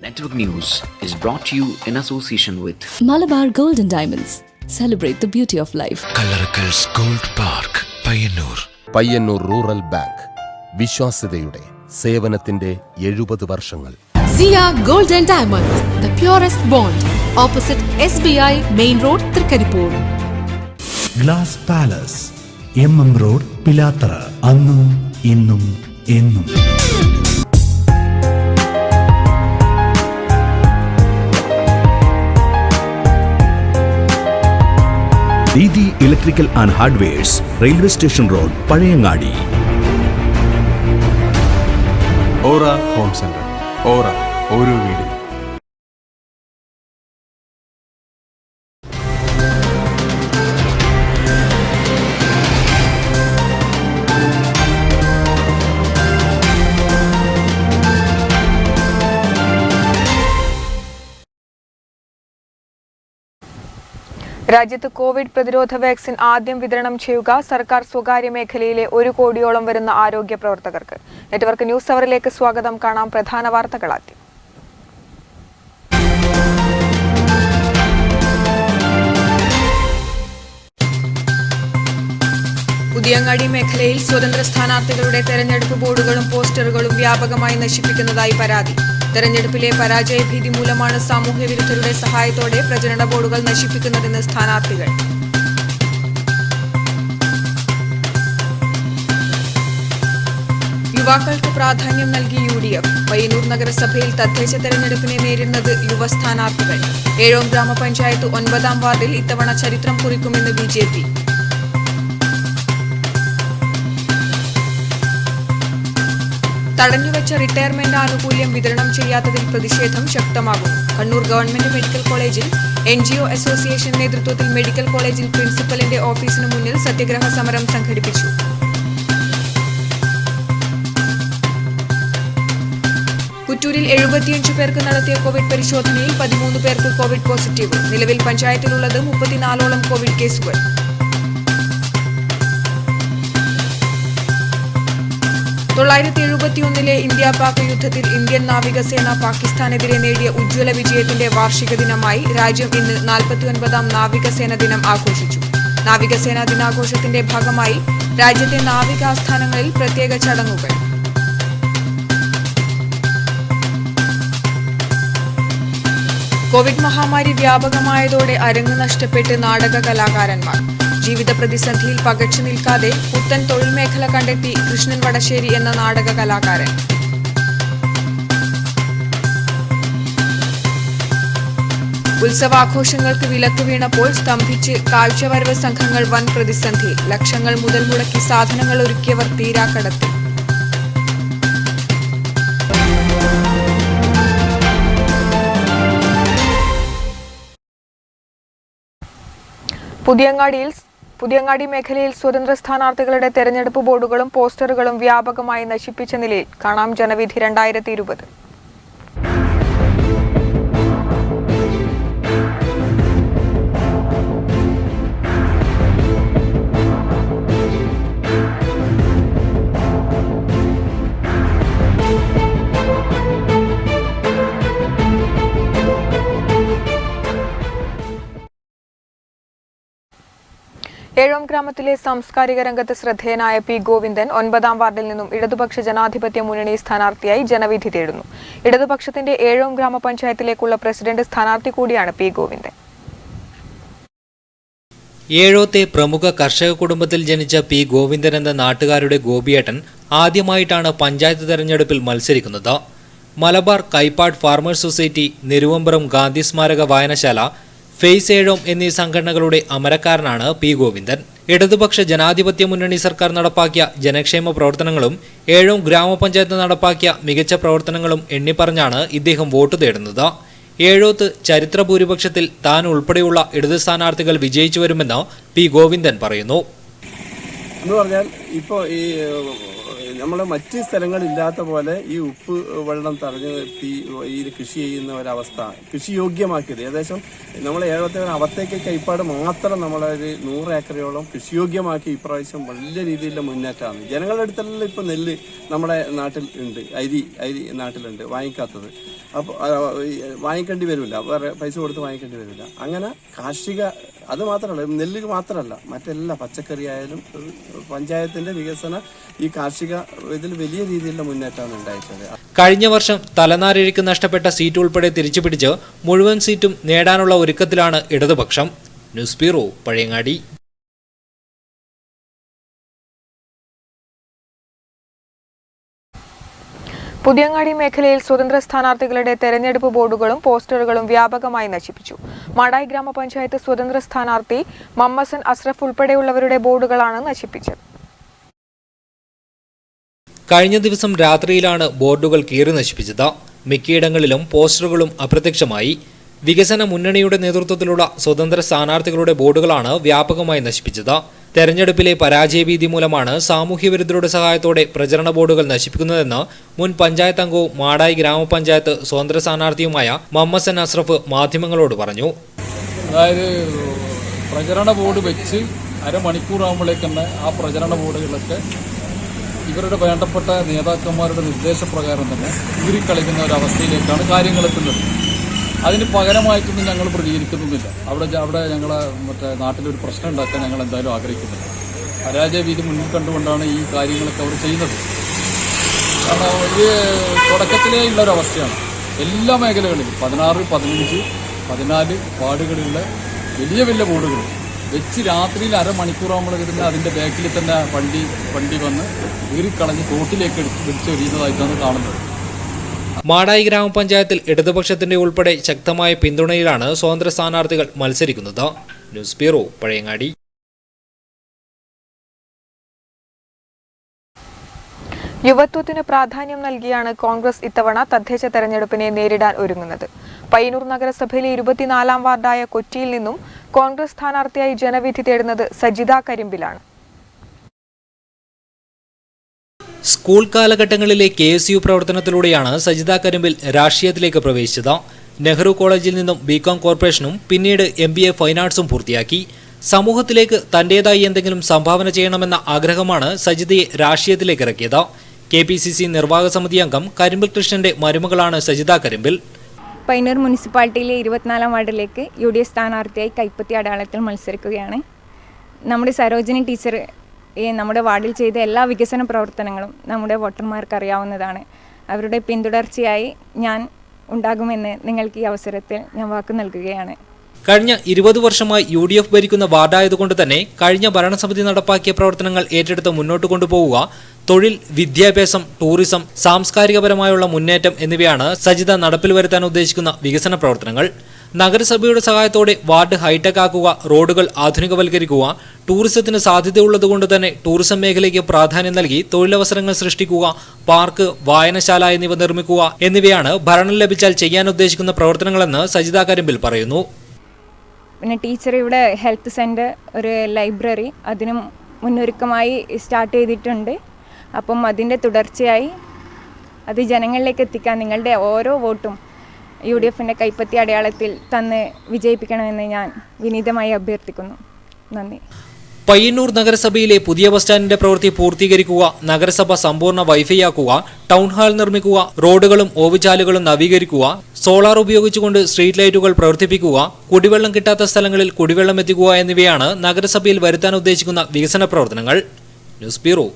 Network News is brought to you in association with Malabar Gold and Diamonds. Celebrate the beauty of life. Kallarakals Gold Park, Payyannur. Payyannur rural bank വിശ്വാസ്യതയുടെ സേവനത്തിന്റെ 70 വർഷങ്ങൾ. Zia Gold and Diamonds, the purest bond. Opposite SBI Main Road, Trikkaripur. Glass Palace, MM Road, Pilattara. അന്നും ഇന്നും എന്നും. Didi electrical and hardwares, railway station road, Pazhayangadi. Aura home centre. Aura, ഓരോ വീട്. രാജ്യത്ത് Covid പ്രതിരോധ വാക്സിൻ ആദ്യം വിതരണം ചെയ്യുക സർക്കാർ സ്വകാര്യ മേഖലയിലെ 1 കോടിയോളം വരുന്ന ആരോഗ്യ പ്രവർത്തകർക്ക്. നെറ്റ്വർക്ക് ന്യൂസ് അവറിലേക്ക് സ്വാഗതം. കാണാം പ്രധാന വാർത്തകൾ ആദ്യം. പുതിയങ്ങാടി മേഖലയിൽ സ്വതന്ത്ര സ്ഥാനാർത്ഥികളുടെ തെരഞ്ഞെടുപ്പ് ബോർഡുകളും പോസ്റ്ററുകളും വ്യാപകമായി നശിപ്പിക്കുന്നതായി പരാതി. തെരഞ്ഞെടുപ്പിലെ പരാജയഭീതി മൂലമാണ് സാമൂഹ്യ വിരുദ്ധരുടെ സഹായത്തോടെ പ്രചരണ ബോർഡുകൾ നശിപ്പിക്കുന്നതെന്ന് സ്ഥാനാർത്ഥികൾ. യുവാക്കൾക്ക് പ്രാധാന്യം നൽകി UDF. പയ്യന്നൂർ നഗരസഭയിൽ തദ്ദേശ തെരഞ്ഞെടുപ്പിനെ നേരിടുന്നത് യുവ സ്ഥാനാർത്ഥികൾ. ഏഴോം ഗ്രാമപഞ്ചായത്ത് 9ാം വാർഡിൽ ഇത്തവണ ചരിത്രം കുറിക്കുമെന്ന് BJP. തടഞ്ഞുവെച്ച റിട്ടയർമെന്റ് ആനുകൂല്യം വിതരണം ചെയ്യാത്തതിൽ പ്രതിഷേധം ശക്തമാകുന്നു. കണ്ണൂർ ഗവൺമെന്റ് മെഡിക്കൽ കോളേജിൽ NGO അസോസിയേഷൻ നേതൃത്വത്തിൽ മെഡിക്കൽ കോളേജിൽ പ്രിൻസിപ്പലിന്റെ ഓഫീസിന് മുന്നിൽ സത്യഗ്രഹ സമരം സംഘടിപ്പിച്ചു. കുറ്റൂരിൽ 75 പേർക്ക് നടത്തിയ കോവിഡ് പരിശോധനയിൽ 13 പേർക്ക് കോവിഡ് പോസിറ്റീവ്. നിലവിൽ പഞ്ചായത്തിലുള്ളത് 34ഓളം കോവിഡ് കേസുകൾ. ഇന്ത്യ പാക് യുദ്ധത്തിൽ ഇന്ത്യൻ നാവികസേന പാകിസ്ഥാനെതിരെ നേടിയ ഉജ്ജ്വല വിജയത്തിന്റെ വാർഷിക ദിനമായി രാജ്യം ഇന്ന് 49ാം നാവികസേന ദിനം ആഘോഷിച്ചു. നാവികസേനാ ദിനാഘോഷത്തിന്റെ ഭാഗമായി രാജ്യത്തെ നാവികാസ്ഥാനങ്ങളിൽ പ്രത്യേക ചടങ്ങുകൾ. കോവിഡ് മഹാമാരി വ്യാപകമായതോടെ അരങ്ങ് നഷ്ടപ്പെട്ട് നാടക കലാകാരന്മാർ. ജീവിത പ്രതിസന്ധിയിൽ പകച്ചു നിൽക്കാതെ പുത്തൻ തൊഴിൽ മേഖല കണ്ടെത്തി കൃഷ്ണൻ വടശ്ശേരി എന്ന നാടക കലാകാരൻ. ഉത്സവാഘോഷങ്ങൾക്ക് വിലക്ക് വീണപ്പോൾ സ്തംഭിച്ച് കാഴ്ചവരവ് സംഘങ്ങൾ വൻ പ്രതിസന്ധി. ലക്ഷങ്ങൾ മുതൽ മുടക്കി സാധനങ്ങൾ ഒരുക്കിയവർ തീരാക്കടത്തിൽ. പുതിയങ്ങാടി മേഖലയിൽ സ്വതന്ത്ര സ്ഥാനാർത്ഥികളുടെ തെരഞ്ഞെടുപ്പ് ബോർഡുകളും പോസ്റ്ററുകളും വ്യാപകമായി നശിപ്പിച്ച നിലയിൽ. കാണാം ജനവിധി 2020. ഏഴോം ഗ്രാമത്തിലെ സാംസ്കാരിക രംഗത്ത് ശ്രദ്ധേയനായ P. ഗോവിന്ദൻ 9ാം വാർഡിൽ നിന്നും ഇടതുപക്ഷ ജനാധിപത്യ മുന്നണി സ്ഥാനാർത്ഥിയായി ജനവിധി തേടുന്നു. ഇടതുപക്ഷത്തിന്റെ ഏഴോം ഗ്രാമപഞ്ചായത്തിലേക്കുള്ള പ്രസിഡന്റ് സ്ഥാനാർത്ഥി കൂടിയാണ് P. ഗോവിന്ദൻ. ഏഴോത്തെ പ്രമുഖ കർഷക കുടുംബത്തിൽ ജനിച്ച P. ഗോവിന്ദൻ എന്ന നാട്ടുകാരുടെ ഗോപിയേട്ടൻ ആദ്യമായിട്ടാണ് പഞ്ചായത്ത് തെരഞ്ഞെടുപ്പിൽ മത്സരിക്കുന്നത്. മലബാർ കൈപ്പാട് ഫാർമേഴ്സ് സൊസൈറ്റി, നെരുവമ്പ്രം ഗാന്ധി സ്മാരക വായനശാല, ഫേസ് ഏഴോം എന്നീ സംഘടനകളുടെ അമരക്കാരനാണ് P. ഗോവിന്ദൻ. ഇടതുപക്ഷ ജനാധിപത്യ മുന്നണി സർക്കാർ നടപ്പാക്കിയ ജനക്ഷേമ പ്രവർത്തനങ്ങളും ഏഴോം ഗ്രാമപഞ്ചായത്ത് നടപ്പാക്കിയ മികച്ച പ്രവർത്തനങ്ങളും എണ്ണിപ്പറഞ്ഞാണ് ഇദ്ദേഹം വോട്ട് തേടുന്നത്. ഏഴോത്ത് ചരിത്ര ഭൂരിപക്ഷത്തിൽ താൻ ഉൾപ്പെടെയുള്ള ഇടത് സ്ഥാനാർത്ഥികൾ വിജയിച്ചു വരുമെന്ന് P. ഗോവിന്ദൻ പറയുന്നു. എന്ന് പറഞ്ഞാൽ ഇപ്പോൾ ഈ നമ്മളെ മറ്റ് സ്ഥലങ്ങളില്ലാത്ത പോലെ ഈ ഉപ്പ് വെള്ളം തടഞ്ഞു നിർത്തി ഈ കൃഷി ചെയ്യുന്ന ഒരവസ്ഥ കൃഷിയോഗ്യമാക്കിയത്. ഏകദേശം നമ്മൾ ഏഴത്തെ അവത്തേക്ക് കൈപ്പാട് മാത്രം നമ്മളൊരു 100 ഏക്കറയോളം കൃഷിയോഗ്യമാക്കി ഇപ്രാവശ്യം വലിയ രീതിയിലുള്ള മുന്നേറ്റമാണ്. ജനങ്ങളുടെ അടുത്തെല്ലാം ഇപ്പം നെല്ല് നമ്മുടെ നാട്ടിൽ ഉണ്ട്, അരി നാട്ടിലുണ്ട്, വാങ്ങിക്കാത്തത്. അപ്പോൾ വാങ്ങിക്കേണ്ടി വരില്ല, വേറെ പൈസ കൊടുത്ത് വാങ്ങിക്കേണ്ടി വരില്ല. അങ്ങനെ കാർഷിക അത് മാത്രമല്ല, നെല്ല് മാത്രമല്ല, മറ്റെല്ലാ പച്ചക്കറി ആയാലും പഞ്ചായത്തിന്റെ വികസന ഈ കാർഷിക ഇതിൽ വലിയ രീതിയിലുള്ള മുന്നേറ്റമാണ് ഉണ്ടായിട്ടുള്ളത്. കഴിഞ്ഞ വർഷം തലനാരിഴയ്ക്ക് നഷ്ടപ്പെട്ട സീറ്റ് ഉൾപ്പെടെ തിരിച്ചുപിടിച്ച് മുഴുവൻ സീറ്റും നേടാനുള്ള ഒരുക്കത്തിലാണ് ഇടതുപക്ഷം. News bureau, Pazhayangadi. പുതിയങ്ങാടി മേഖലയിൽ സ്വതന്ത്ര സ്ഥാനാർത്ഥികളുടെ തെരഞ്ഞെടുപ്പ് ബോർഡുകളും പോസ്റ്ററുകളും വ്യാപകമായി നശിപ്പിച്ചു. മാടായി ഗ്രാമപഞ്ചായത്ത് സ്വതന്ത്ര സ്ഥാനാർത്ഥി മമ്മസൻ അസ്രഫ് ഉൾപ്പെടെയുള്ളവരുടെ ബോർഡുകളാണ് നശിപ്പിച്ചത്. കഴിഞ്ഞ ദിവസം രാത്രിയിലാണ് ബോർഡുകൾ കീറി നശിപ്പിച്ചത്. മിക്കയിടങ്ങളിലും പോസ്റ്ററുകളും അപ്രത്യക്ഷമായി. വികസന മുന്നണിയുടെ നേതൃത്വത്തിലുള്ള സ്വതന്ത്ര സ്ഥാനാർത്ഥികളുടെ ബോർഡുകളാണ് വ്യാപകമായി നശിപ്പിച്ചത്. തെരഞ്ഞെടുപ്പിലെ പരാജയഭീതി മൂലമാണ് സാമൂഹ്യവിരുദ്ധരുടെ സഹായത്തോടെ പ്രചരണ ബോർഡുകൾ നശിപ്പിക്കുന്നതെന്ന് മുൻ പഞ്ചായത്ത് അംഗവും മാടായി ഗ്രാമപഞ്ചായത്ത് സ്വതന്ത്ര സ്ഥാനാർത്ഥിയുമായ മമ്മസൻ അസ്രഫ് മാധ്യമങ്ങളോട് പറഞ്ഞു. അതായത് പ്രചരണ ബോർഡ് വെച്ച് അരമണിക്കൂറാകുമ്പോഴേക്ക് തന്നെ ആ പ്രചരണ ബോർഡുകളൊക്കെ ഇവരുടെ വേണ്ടപ്പെട്ട നേതാക്കന്മാരുടെ നിർദ്ദേശപ്രകാരം തന്നെ ഊരിക്കളിക്കുന്ന ഒരവസ്ഥയിലേക്കാണ് കാര്യങ്ങൾ എത്തുന്നത്. അതിന് പകരമായിട്ടൊന്നും ഞങ്ങൾ പ്രതികരിക്കുന്നില്ല. അവിടെ ഞങ്ങളെ നാട്ടിലൊരു പ്രശ്നം ഉണ്ടാക്കാൻ ഞങ്ങൾ എന്തായാലും ആഗ്രഹിക്കുന്നില്ല. പരാജയഭീതി മുന്നിൽ കണ്ടുകൊണ്ടാണ് ഈ കാര്യങ്ങളൊക്കെ അവർ ചെയ്യുന്നത്. കാരണം ഇത് തുടക്കത്തിലേ ഉള്ളൊരവസ്ഥയാണ്. എല്ലാ മേഖലകളിലും 16, 15, 14 വാർഡുകളിലുള്ള വലിയ വലിയ ബോർഡുകൾ വെച്ച് രാത്രിയിൽ അരമണിക്കൂറാകുമ്പോഴേക്ക് തന്നെ അതിൻ്റെ ബാക്കിൽ തന്നെ വണ്ടി വന്ന് വീറിക്കളഞ്ഞ് തോട്ടിലേക്ക് പിടിച്ചെറിയുന്നതായിട്ടാണ് കാണുന്നത്. മാടായി ഗ്രാമപഞ്ചായത്തിൽ ഇടതുപക്ഷത്തിന്റെ ഉൾപ്പെടെ ശക്തമായ പിന്തുണയിലാണ് സ്വതന്ത്ര സ്ഥാനാർത്ഥികൾ മത്സരിക്കുന്നത്. News bureau, Pazhayangadi. യുവത്വത്തിന് പ്രാധാന്യം നൽകിയാണ് കോൺഗ്രസ് ഇത്തവണ തദ്ദേശ തെരഞ്ഞെടുപ്പിനെ നേരിടാൻ ഒരുങ്ങുന്നത്. പയ്യന്നൂർ നഗരസഭയിലെ 24-ാം വാർഡായ കൊച്ചിയിൽ നിന്നും കോൺഗ്രസ് സ്ഥാനാർത്ഥിയായി ജനവിധി തേടുന്നത് സജിത കരിമ്പിലാണ്. സ്കൂൾ കാലഘട്ടങ്ങളിലെ KSU പ്രവർത്തനത്തിലൂടെയാണ് സജിത കരിമ്പിൽ രാഷ്ട്രീയത്തിലേക്ക് പ്രവേശിച്ചത്. നെഹ്റു കോളേജിൽ നിന്നും BCom കോർപ്പറേഷനും പിന്നീട് MBA ഫൈൻ ആർട്സും പൂർത്തിയാക്കി. സമൂഹത്തിലേക്ക് തന്റേതായി എന്തെങ്കിലും സംഭാവന ചെയ്യണമെന്ന ആഗ്രഹമാണ് സജിതയെ രാഷ്ട്രീയത്തിലേക്ക് ഇറക്കിയത്. KPCC നിർവാഹക സമിതി അംഗം കരിമ്പിൽ കൃഷ്ണന്റെ മരുമകളാണ് സജിത കരിമ്പിൽ. പയ്യന്നൂർ മുനിസിപ്പാലിറ്റിയിലെ 24-ാം വാർഡിലേക്ക് UDF സ്ഥാനാർത്ഥിയായി കൈപ്പത്തി അടയാളത്തിൽ മത്സരിക്കുകയാണ്. നമ്മുടെ സരോജിനി ടീച്ചർ നമ്മുടെ വാർഡിൽ ചെയ്ത എല്ലാ വികസന പ്രവർത്തനങ്ങളും നമ്മുടെ വോട്ടർമാർക്ക് അറിയാവുന്നതാണ്. അവരുടെ പിന്തുടർച്ചയായി ഞാൻ ഉണ്ടാകുമെന്ന് നിങ്ങൾക്ക് ഈ അവസരത്തിൽ ഞാൻ വാക്ക് നൽകുകയാണ്. കഴിഞ്ഞ 20 വർഷമായി UDF ഭരിക്കുന്ന വാർഡായതുകൊണ്ട് തന്നെ കഴിഞ്ഞ ഭരണസമിതി നടപ്പാക്കിയ പ്രവർത്തനങ്ങൾ ഏറ്റെടുത്ത് മുന്നോട്ട് കൊണ്ടുപോവുക, തൊഴിൽ, വിദ്യാഭ്യാസം, ടൂറിസം, സാംസ്കാരികപരമായുള്ള മുന്നേറ്റം എന്നിവയാണ് സജിത നടപ്പിൽ വരുത്താൻ ഉദ്ദേശിക്കുന്ന വികസന പ്രവർത്തനങ്ങൾ. നഗരസഭയുടെ സഹായത്തോടെ വാർഡ് ഹൈടെക് ആക്കുക, റോഡുകൾ ആധുനികവൽക്കരിക്കുക, ടൂറിസത്തിന് സാധ്യതയുള്ളതുകൊണ്ട് തന്നെ ടൂറിസം മേഖലയ്ക്ക് പ്രാധാന്യം നൽകി തൊഴിലവസരങ്ങൾ സൃഷ്ടിക്കുക, പാർക്ക്, വായനശാല എന്നിവ നിർമ്മിക്കുക എന്നിവയാണ് ഭരണം ലഭിച്ചാൽ ചെയ്യാൻ ഉദ്ദേശിക്കുന്ന പ്രവർത്തനങ്ങളെന്ന് സജിത കരിമ്പിൽ പറയുന്നു. പിന്നെ ടീച്ചർ ഇവിടെ ഹെൽത്ത് സെൻറ്റർ, ഒരു ലൈബ്രറി അതിനും മുന്നൊരുക്കമായി സ്റ്റാർട്ട് ചെയ്തിട്ടുണ്ട്. അപ്പം അതിൻ്റെ തുടർച്ചയായി അത് ജനങ്ങളിലേക്ക് എത്തിക്കാൻ നിങ്ങളുടെ ഓരോ വോട്ടും UDFന്റെ കൈപ്പത്തി അടയാളത്തിൽ തന്ന് വിജയിപ്പിക്കണമെന്ന് ഞാൻ വിനീതമായി അഭ്യർത്ഥിക്കുന്നു. നന്ദി. പയ്യന്നൂർ നഗരസഭയിലെ പുതിയ ബസ് സ്റ്റാൻഡിന്റെ പ്രവൃത്തി പൂർത്തീകരിക്കുക, നഗരസഭ സമ്പൂർണ്ണ വൈഫൈ ആക്കുക, ടൗൺ ഹാൾ നിർമ്മിക്കുക, റോഡുകളും ഓവുചാലുകളും നവീകരിക്കുക, സോളാർ ഉപയോഗിച്ചുകൊണ്ട് സ്ട്രീറ്റ് ലൈറ്റുകൾ പ്രവർത്തിപ്പിക്കുക, കുടിവെള്ളം കിട്ടാത്ത സ്ഥലങ്ങളിൽ കുടിവെള്ളം എത്തിക്കുക എന്നിവയാണ് നഗരസഭയിൽ വരുത്താൻ ഉദ്ദേശിക്കുന്ന വികസന പ്രവർത്തനങ്ങൾ. News bureau,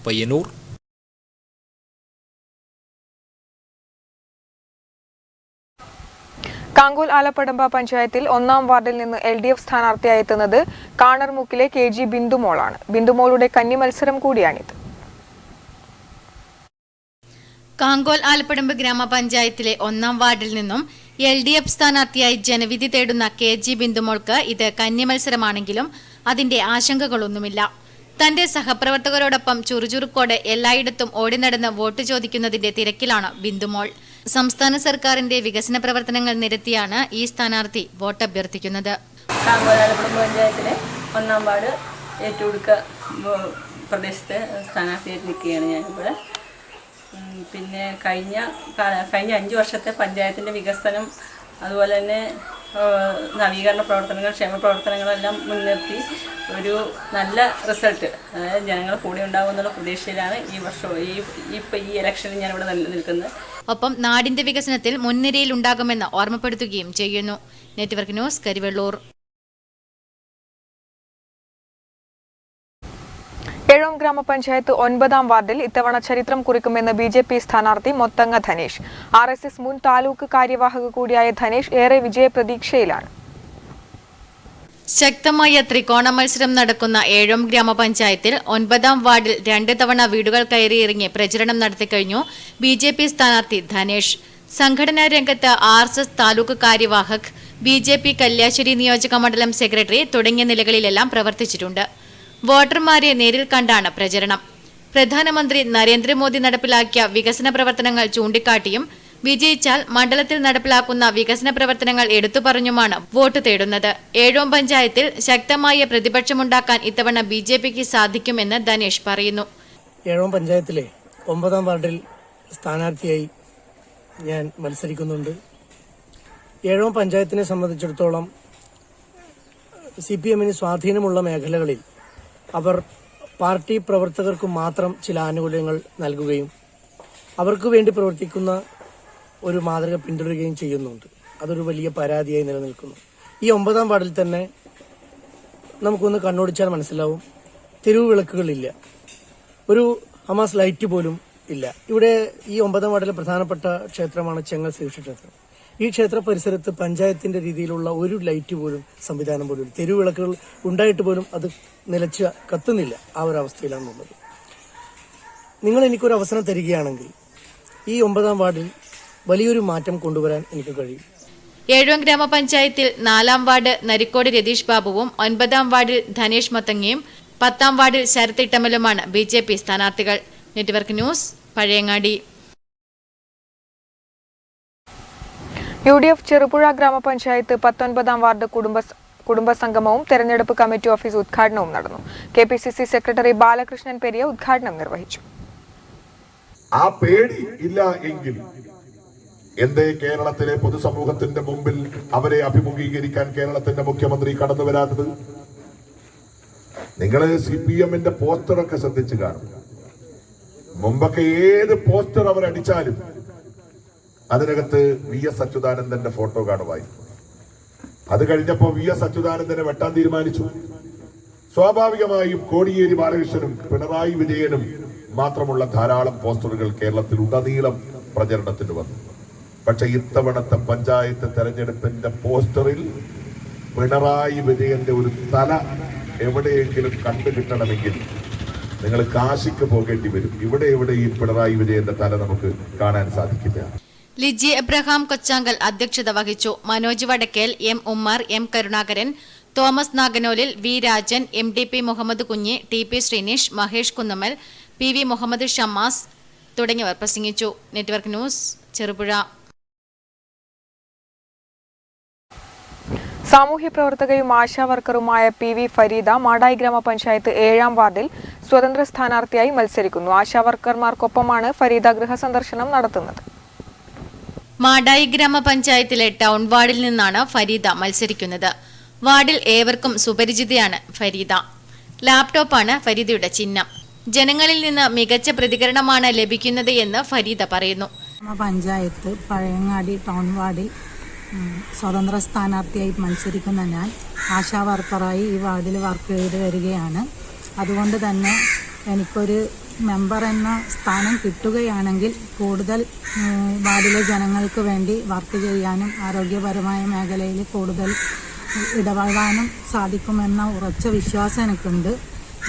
Payyannur. കാങ്കോൽ ആലപ്പടമ്പ പഞ്ചായത്തിൽ 1-ാം വാർഡിൽ നിന്ന് LDF സ്ഥാനാർത്ഥിയായി എത്തുന്നത് കാണർമുക്കിലെ KG ബിന്ദുമോളാണ്. ബിന്ദുമോളുടെ കന്നി മത്സരം കൂടിയാണിത്. കാങ്കോൽ ആലപ്പടമ്പ് ഗ്രാമപഞ്ചായത്തിലെ 1-ാം വാർഡിൽ നിന്നും LDF സ്ഥാനാർത്ഥിയായി ജനവിധി തേടുന്ന KG ബിന്ദുമോൾക്ക് ഇത് കന്നി മത്സരമാണെങ്കിലും അതിന്റെ ആശങ്കകളൊന്നുമില്ല. തന്റെ സഹപ്രവർത്തകരോടൊപ്പം ചുറുചുറുക്കോടെ എല്ലായിടത്തും ഓടി നടന്ന് വോട്ട് ചോദിക്കുന്നതിന്റെ തിരക്കിലാണ് ബിന്ദുമോൾ. സംസ്ഥാന സർക്കാരിന്റെ വികസന പ്രവർത്തനങ്ങൾ നിരത്തിയാണ് ഈ സ്ഥാനാർത്ഥി വോട്ടഭ്യർത്ഥിക്കുന്നത്. കാങ്കോൽ ആലപ്പടമ്പ് പഞ്ചായത്തിലെ 1-ാം വാർഡ് ഏറ്റുകൊടുക്ക പ്രദേശത്തെ സ്ഥാനാർത്ഥിയായിട്ട് നിൽക്കുകയാണ് ഞാനിവിടെ. പിന്നെ കഴിഞ്ഞ 5 വർഷത്തെ പഞ്ചായത്തിൻ്റെ വികസനം, അതുപോലെ തന്നെ നവീകരണ പ്രവർത്തനങ്ങൾ, ക്ഷേമ പ്രവർത്തനങ്ങളെല്ലാം മുൻനിർത്തി ഒരു നല്ല റിസൾട്ട്, അതായത് ജനങ്ങൾ കൂടെ ഉണ്ടാകുമെന്നുള്ള പ്രതീക്ഷയിലാണ് ഈ വർഷം ഈ ഇലക്ഷനിൽ ഞാനിവിടെ നിൽക്കുന്നത്. ഒപ്പം നാടിന്റെ വികസനത്തിൽ മുൻനിരയിൽ ഉണ്ടാകുമെന്ന് ഓർമ്മപ്പെടുത്തുകയും ചെയ്യുന്നു. Network news, Karivellur. ഏഴോം ഗ്രാമപഞ്ചായത്ത് 9ാം വാർഡിൽ ഇത്തവണ ചരിത്രം കുറിക്കുമെന്ന് BJP സ്ഥാനാർത്ഥി മൊത്തങ്ങ ധനേഷ്. RSS മുൻ താലൂക്ക് കാര്യവാഹക കൂടിയായ ധനേഷ് ഏറെ വിജയപ്രതീക്ഷയിലാണ്. ശക്തമായ ത്രികോണ മത്സരം നടക്കുന്ന ഏഴോം ഗ്രാമപഞ്ചായത്തിൽ 9ാം വാർഡിൽ 2 തവണ വീടുകൾ കയറിയിറങ്ങി പ്രചരണം നടത്തിക്കഴിഞ്ഞു BJP സ്ഥാനാർത്ഥി ധനേഷ്. സംഘടനാ രംഗത്ത് RSS താലൂക്ക് കാര്യവാഹക്, BJP കല്യാശ്ശേരി നിയോജക മണ്ഡലം സെക്രട്ടറി തുടങ്ങിയ നിലകളിലെല്ലാം പ്രവർത്തിച്ചിട്ടുണ്ട്. വോട്ടർമാരെ നേരിൽ കണ്ടാണ് പ്രചരണം. പ്രധാനമന്ത്രി നരേന്ദ്രമോദി നടപ്പിലാക്കിയ വികസന പ്രവർത്തനങ്ങൾ ചൂണ്ടിക്കാട്ടിയും വിജയിച്ചാൽ മണ്ഡലത്തിൽ നടപ്പിലാക്കുന്ന വികസന പ്രവർത്തനങ്ങൾ എടുത്തുപറഞ്ഞുമാണ് വോട്ട് തേടുന്നത്. ഏഴോം പഞ്ചായത്തിൽ ശക്തമായ പ്രതിപക്ഷമുണ്ടാക്കാൻ ഇത്തവണ BJPക്ക് സാധിക്കുമെന്ന് ധനേഷ് പറയുന്നു. ഏഴോം പഞ്ചായത്തിലെ 9ാം വാർഡിൽ സ്ഥാനാർത്ഥിയായി ഞാൻ മത്സരിക്കുന്നുണ്ട്. ഏഴോം പഞ്ചായത്തിനെ സംബന്ധിച്ചിടത്തോളം CPMന് സ്വാധീനമുള്ള മേഖലകളിൽ അവർ പാർട്ടി പ്രവർത്തകർക്ക് മാത്രം ചില ആനുകൂല്യങ്ങൾ നൽകുകയും അവർക്ക് വേണ്ടി പ്രവർത്തിക്കുന്ന ഒരു മാതൃക പിന്തുടരുകയും ചെയ്യുന്നുണ്ട്. അതൊരു വലിയ പരാതിയായി നിലനിൽക്കുന്നു. ഈ 9ാം വാർഡിൽ തന്നെ നമുക്കൊന്ന് കണ്ണോടിച്ചാൽ മനസ്സിലാവും, തെരുവ് വിളക്കുകളില്ല, ഒരു ഹമാസ് ലൈറ്റ് പോലും ഇല്ല. ഇവിടെ ഈ 9ാം വാർഡിലെ പ്രധാനപ്പെട്ട ക്ഷേത്രമാണ് ചെങ്ങൽ ശ്രീകൃഷ്ണ. ഈ ക്ഷേത്ര പരിസരത്ത് പഞ്ചായത്തിന്റെ രീതിയിലുള്ള ഒരു ലൈറ്റ് പോലും സംവിധാനം പോലും തെരുവിളക്കുകൾ ഉണ്ടായിട്ട് പോലും അത് നിലച്ച് കത്തുന്നില്ല. ആ ഒരു അവസ്ഥയിലാണുള്ളത്. നിങ്ങൾ എനിക്കൊരു അവസരം തരികയാണെങ്കിൽ ഈ 9ാം വാർഡിൽ വലിയൊരു മാറ്റം കൊണ്ടുവരാൻ എനിക്ക് കഴിയും. ഏഴോം ഗ്രാമപഞ്ചായത്തിൽ 4ാം വാർഡ് നരിക്കോട് രതീഷ് ബാബുവും 9ാം വാർഡിൽ ധനേഷ് മൊത്തങ്ങയും 10ാം വാർഡിൽ ശരത് ഇട്ടമലുമാണ് BJP സ്ഥാനാർത്ഥികൾ. Network news, Pazhayangadi. UDF Cherupuzha ഗ്രാമപഞ്ചായത്ത് 19ാം വാർഡ് കുടുംബസംഗമവും തെരഞ്ഞെടുപ്പ് കമ്മിറ്റി ഓഫീസ് ഉദ്ഘാടനവും നടന്നു. KPCC സെക്രട്ടറി ബാലകൃഷ്ണൻ പെരിയ ഉദ്ഘാടനം നിർവഹിച്ചു. ആ പേടി ഇല്ല എങ്കിൽ എന്തേ കേരളത്തിലെ പൊതുസമൂഹത്തിന്റെ മുമ്പിൽ അവരെ അഭിമുഖീകരിക്കാൻ കേരളത്തിന്റെ മുഖ്യമന്ത്രി കടന്നു വരാത്തത്? നിങ്ങൾ CPMന്റെ പോസ്റ്ററൊക്കെ ശ്രദ്ധിച്ചു കാണും. മുമ്പൊക്കെ ഏത് പോസ്റ്റർ അവരടിച്ചാലും അതിനകത്ത് VS അച്യുതാനന്ദന്റെ ഫോട്ടോ കാണുമായി. അത് കഴിഞ്ഞപ്പോ VS അച്യുതാനന്ദനെ വെട്ടാൻ തീരുമാനിച്ചു. സ്വാഭാവികമായും കോടിയേരി ബാലകൃഷ്ണനും പിണറായി വിജയനും മാത്രമുള്ള ധാരാളം പോസ്റ്ററുകൾ കേരളത്തിൽ ഉടനീളം പ്രചരണത്തിന് വന്നു. പക്ഷെ ഇത്തവണത്തെ പഞ്ചായത്ത് തെരഞ്ഞെടുപ്പിന്റെ പോസ്റ്ററിൽ പിണറായി വിജയന്റെ ഒരു തല എവിടെയെങ്കിലും കണ്ടു കിട്ടണമെങ്കിൽ നിങ്ങൾ കാശിക്ക് പോകേണ്ടി വരും. ഇവിടെ ഈ പിണറായി വിജയന്റെ തല നമുക്ക് കാണാൻ സാധിക്കില്ല. ലിജി എബ്രഹാം കൊച്ചാങ്കൽ അധ്യക്ഷത വഹിച്ചു. Manoj Vadakkel, M Ummer, M Karunakaran, Thomas Naganolil, V Rajan, MDP Muhammad Kunhi, TP Sreenish, Mahesh Kunnamal, PV Muhammad Shammas തുടങ്ങിയവർ പ്രസംഗിച്ചു. Network news, Cherupuzha. സാമൂഹ്യ പ്രവർത്തകയും ആശാവർക്കറുമായ PV ഫരീദ മാടായി ഗ്രാമപഞ്ചായത്ത് 7ാം വാർഡിൽ സ്വതന്ത്ര സ്ഥാനാർത്ഥിയായി മത്സരിക്കുന്നു. ആശാവർക്കർമാർക്കൊപ്പമാണ് ഫരീദ ഗൃഹസന്ദർശനം നടത്തുന്നത്. മാടായി ഗ്രാമപഞ്ചായത്തിലെ ടൗൺ വാർഡിൽ നിന്നാണ് ഫരീദ മത്സരിക്കുന്നത്. വാർഡിൽ ഏവർക്കും സുപരിചിതയാണ് ഫരീദ. ലാപ്ടോപ്പാണ് ഫരീദയുടെ ചിഹ്നം. ജനങ്ങളിൽ നിന്ന് മികച്ച പ്രതികരണമാണ് ലഭിക്കുന്നത് എന്ന് ഫരീദ പറയുന്നു. പഞ്ചായത്ത് പഴയങ്ങാടി ടൗൺ വാർഡിൽ സ്വതന്ത്ര സ്ഥാനാർത്ഥിയായി മത്സരിക്കുന്ന ഞാൻ ആശാ വർക്കറായി ഈ വാർഡിൽ വർക്ക് ചെയ്ത് വരികയാണ്. അതുകൊണ്ട് തന്നെ എനിക്കൊരു മെമ്പർ എന്ന സ്ഥാനം കിട്ടുകയാണെങ്കിൽ കൂടുതൽ വാർഡിലെ ജനങ്ങൾക്ക് വേണ്ടി വർക്ക് ചെയ്യാനും ആരോഗ്യപരമായ മേഖലയിൽ കൂടുതൽ ഇടപെടാനും സാധിക്കുമെന്ന ഉറച്ച വിശ്വാസം എനിക്കുണ്ട്.